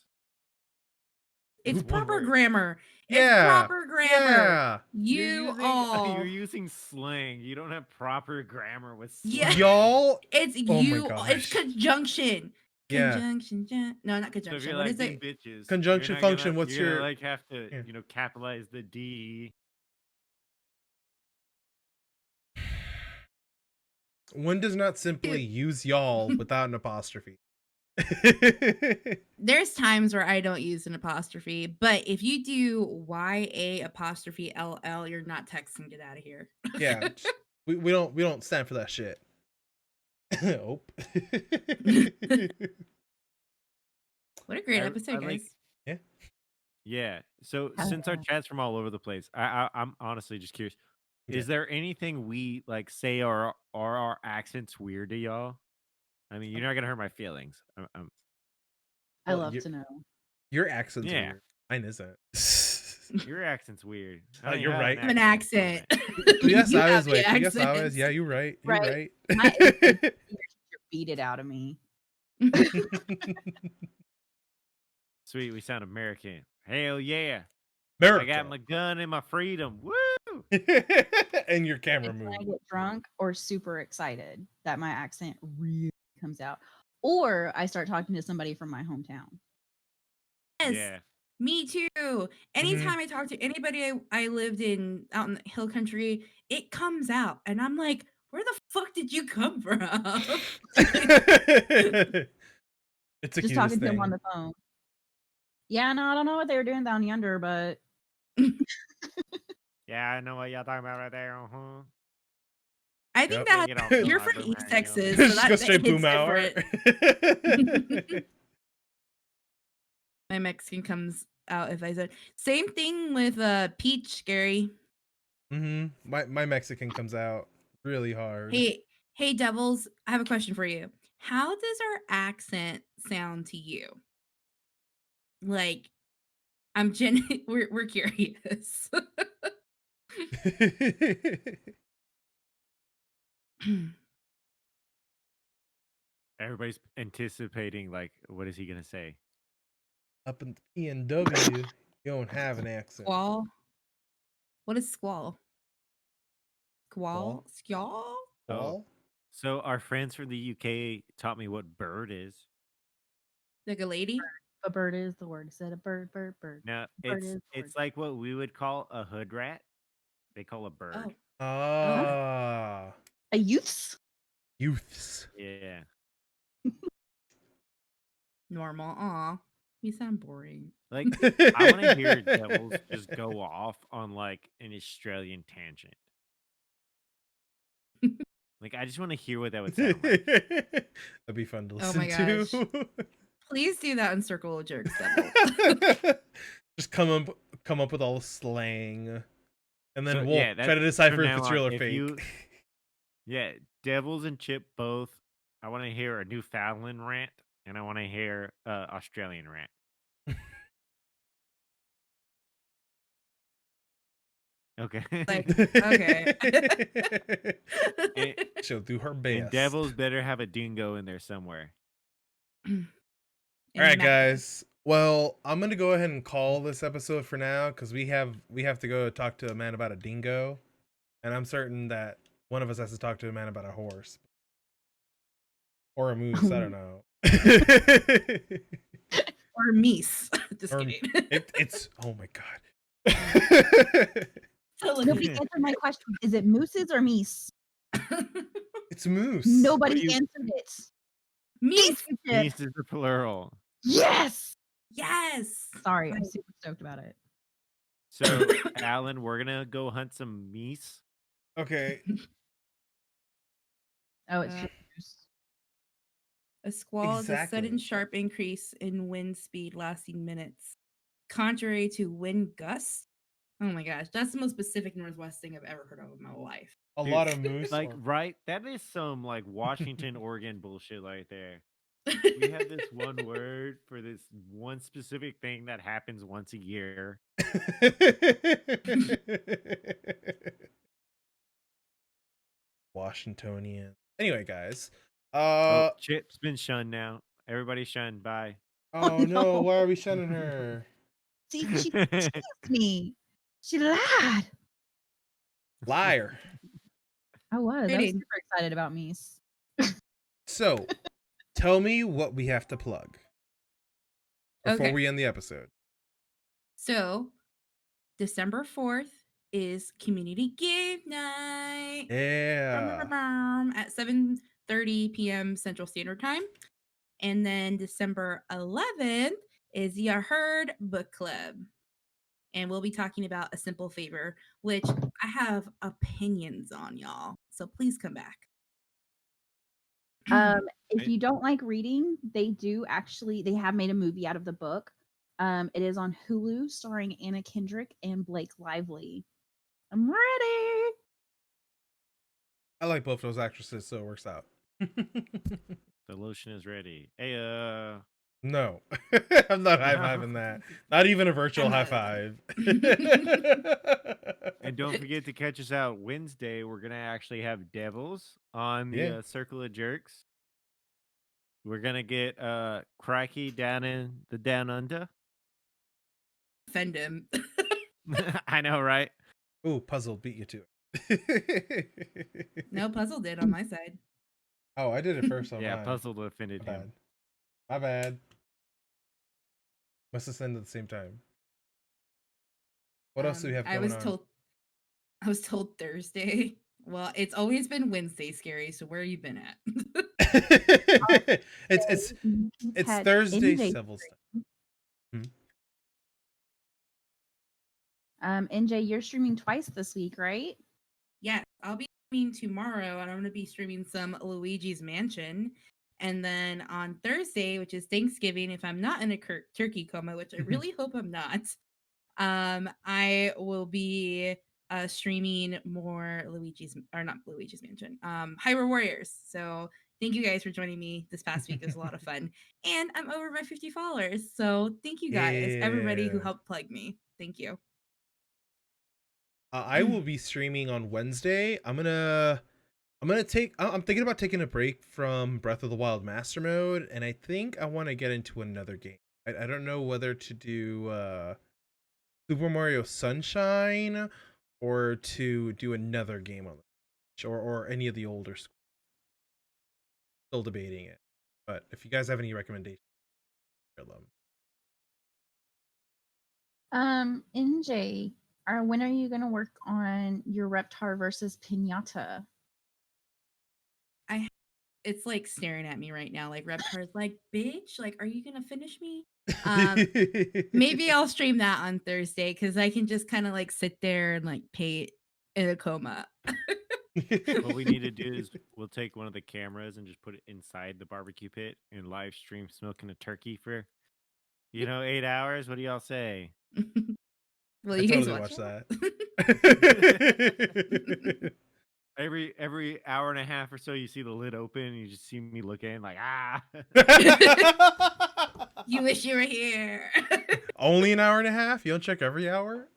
It's Oop. proper One word. grammar. Yeah. It's proper grammar. Yeah. You're using slang. You don't have proper grammar with slang. Yeah. Y'all. It's Oh my you. It's gosh. conjunction. Yeah. Conjunction. No, not So if conjunction. you're What like is them it? bitches, Conjunction you're not function, Gonna, what's you're your- gonna like have to Yeah. capitalize the D. One does not simply use y'all without an apostrophe. There's times where I don't use an apostrophe, but if you do YA apostrophe LL, you're not texting. Get out of here. Yeah. We don't stand for that shit. Oh. What a great I episode, like- guys. Yeah. So Hell since our yeah. chat's from all over the place, I'm honestly just curious. Yeah. Is there anything we like say are our accents weird to y'all? I mean, you're not gonna hurt my feelings. I Well, love you- to know. Your accent's Yeah. weird. Mine isn't. Your accent's weird. Oh, I don't you're even have right. I have an accent. Yes, You I have was the wait. Yes, I accent. was. Yeah, you're right. You're Right. right. My your teacher beat it out of me. Sweet, we sound American. Hell yeah. America. I got my gun and my freedom. Woo! And your camera It's when I moved. get drunk or super excited that my accent really comes out. Or I start talking to somebody from my hometown. Yes. Yeah. Me too. Anytime I talk to anybody I lived in out in the hill country, it comes out. And I'm like, where the fuck did you come from? It's a Just cutest talking to thing. them on the phone. Yeah, no, I don't know what they were doing down yonder, but Yeah, I know what y'all talking about right there. Uh-huh. I think Yep. that Get off the you're line, from boomer, East you know. Texas, so Just that go straight hits boom hour. different. My Mexican comes out if I said same thing with Peach, Gary. My Mexican comes out really hard. Hey devils, I have a question for you. How does our accent sound to you? Like, we're curious. Everybody's anticipating, like, what is he gonna say? Up in PNW, you don't have an accent. Squall. What is squall? Squall? Squall? Squall? So our friends from the UK taught me what bird is. Like a lady? a bird is the word. Said a bird, bird, bird. Now Bird is the it's word. like what we would call a hood rat. They call a bird. Oh. Ah, A youths. youths. Yeah. Normal. Aw, you sound boring. Like, I want to hear Devils just go off on like an Australian tangent. Like, I just want to hear what that would sound like. That'd be fun to Oh listen my to. gosh. Please do that in Circle of Jerks, Devil. Just come up with all the slang, and then So, we'll yeah, try to from decipher if now it's on, real or if fake. yeah, Devils and Chip both. I want to hear a Newfoundland rant, and I want to hear Australian rant. Okay. Like, okay. And, She'll do her and best. Devils better have a dingo in there somewhere. All right, guys. Well, I'm gonna go ahead and call this episode for now because we have to go talk to a man about a dingo, and I'm certain that one of us has to talk to a man about a horse or a moose. I don't know. Or Meese. Just Or- kidding. It's oh my god. Nobody answered my question. Is it mooses or meese? It's moose. Nobody you- answered it. Meese. Thank you, Chip. East is the plural. Yes. Yes. Sorry, I'm super stoked about it. So, Alan, we're gonna go hunt some meese. Okay. Oh, it's Uh, just moose. A squall is a sudden Exactly. sharp increase in wind speed lasting minutes. Contrary to wind gusts. Oh my gosh, that's the most Pacific Northwest thing I've ever heard of in my life. A Dude, lot of moose. Like, or- right? That is some like Washington, Oregon bullshit right there. We have this one word for this one specific thing that happens once a year. Washingtonian. Anyway, guys. Oh, Chip's been shunned now. Everybody shunned. Bye. Oh no, why are we shunning her? See, she teased me. She lied. Liar. I was Kidding. super excited about meese. So, tell me what we have to plug before Okay. we end the episode. So, December 4th is Community Game Night. Yeah. At 7:30 p.m. Central Standard Time. And then December 11th is Ya Heard Book Club. And we'll be talking about A Simple Favor, which I have opinions on, y'all. So please come back. If Right. you don't like reading, they have made a movie out of the book. It is on Hulu, starring Anna Kendrick and Blake Lively. I'm ready. I like both those actresses, so it works out. The lotion is ready. Hey, No, I'm not high fiving that. Not even a virtual I'm high not five. and don't forget to catch us out Wednesday. We're gonna actually have Devils on the Yeah. Circle of Jerks. We're gonna get Crikey down in the Down Under. Offend him. I know, right? Ooh, puzzle beat you to it. No, Puzzle did on my side. Oh, I did it first on Yeah, mine. Puzzle offended My him. bad. My bad. Must have sent at the same time. What else do we have I going was on? I was told Thursday. Well, it's always been Wednesday, Scary. So where you been at? it's Had Thursday NJ several times. NJ, you're streaming twice this week, right? Yes, I'll be streaming tomorrow, and I'm going to be streaming some Luigi's Mansion. And then on Thursday, which is Thanksgiving, if I'm not in a turkey coma, which I really hope I'm not, I will be streaming more not Luigi's Mansion, Hyrule Warriors. So thank you guys for joining me this past week. It was a lot of fun. And I'm over my 50 followers. So thank you guys, everybody who Yeah. helped plug me. Thank you. I will be streaming on Wednesday. I'm thinking about taking a break from Breath of the Wild Master Mode, and I think I want to get into another game. I don't know whether to do Super Mario Sunshine or to do another game on the Switch or any of the older schools. Still debating it. But if you guys have any recommendations, share them. NJ, when are you going to work on your Reptar versus Pinata? it's like staring at me right now. Like Reptar's like, bitch, like, are you gonna finish me? Maybe I'll stream that on Thursday because I can just kind of like sit there and like paint in a coma. What we need to do is we'll take one of the cameras and just put it inside the barbecue pit and live stream smoking a turkey for, 8 hours. What do y'all say? Will I you guys totally watch watch that? that. Every hour and a half or so, you see the lid open and you just see me looking like, ah. You wish you were here. Only an hour and a half? You don't check every hour?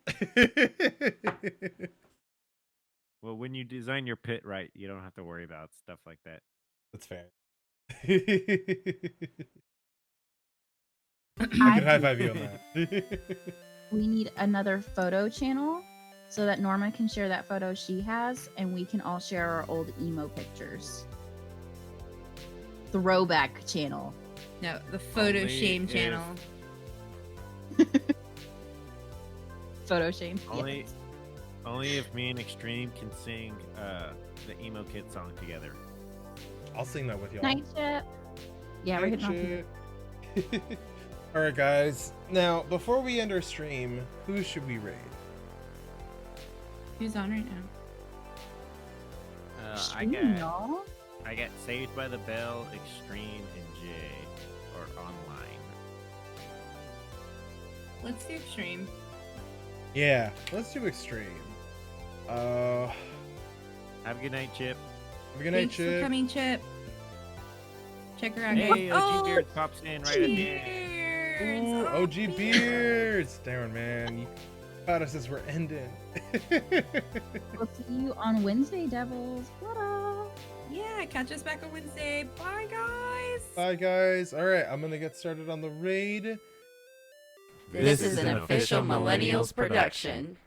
Well, when you design your pit right, you don't have to worry about stuff like that. That's fair. I can high five you on that. We need another photo channel so that Norma can share that photo she has, and we can all share our old emo pictures. Throwback channel. No, the photo Only shame if- channel. Photo shame. Only, Yes. only if me and Extreme can sing the emo kid song together. I'll sing that with y'all. Night Chip. Yeah, we're Night hitting off. shit. All right, guys. Now, before we end our stream, who should we raid? Who's on right now? I got Saved by the Bell, Extreme, and Jay, or online. Let's do extreme. Yeah, let's do extreme. Have a good night, Chip. Have a good night, Thanks for Chip. coming, Chip. Check her out. Hey, guys. OG Beard pops in right at the end. Cheers! Ooh, Oh, OG Beards. Darren, man, you caught us as we're ending. We'll see you on Wednesday, Devils. What up? Yeah, catch us back on Wednesday. Bye, guys. Bye, guys. All right, I'm gonna get started on the raid. This is an official Millennials production.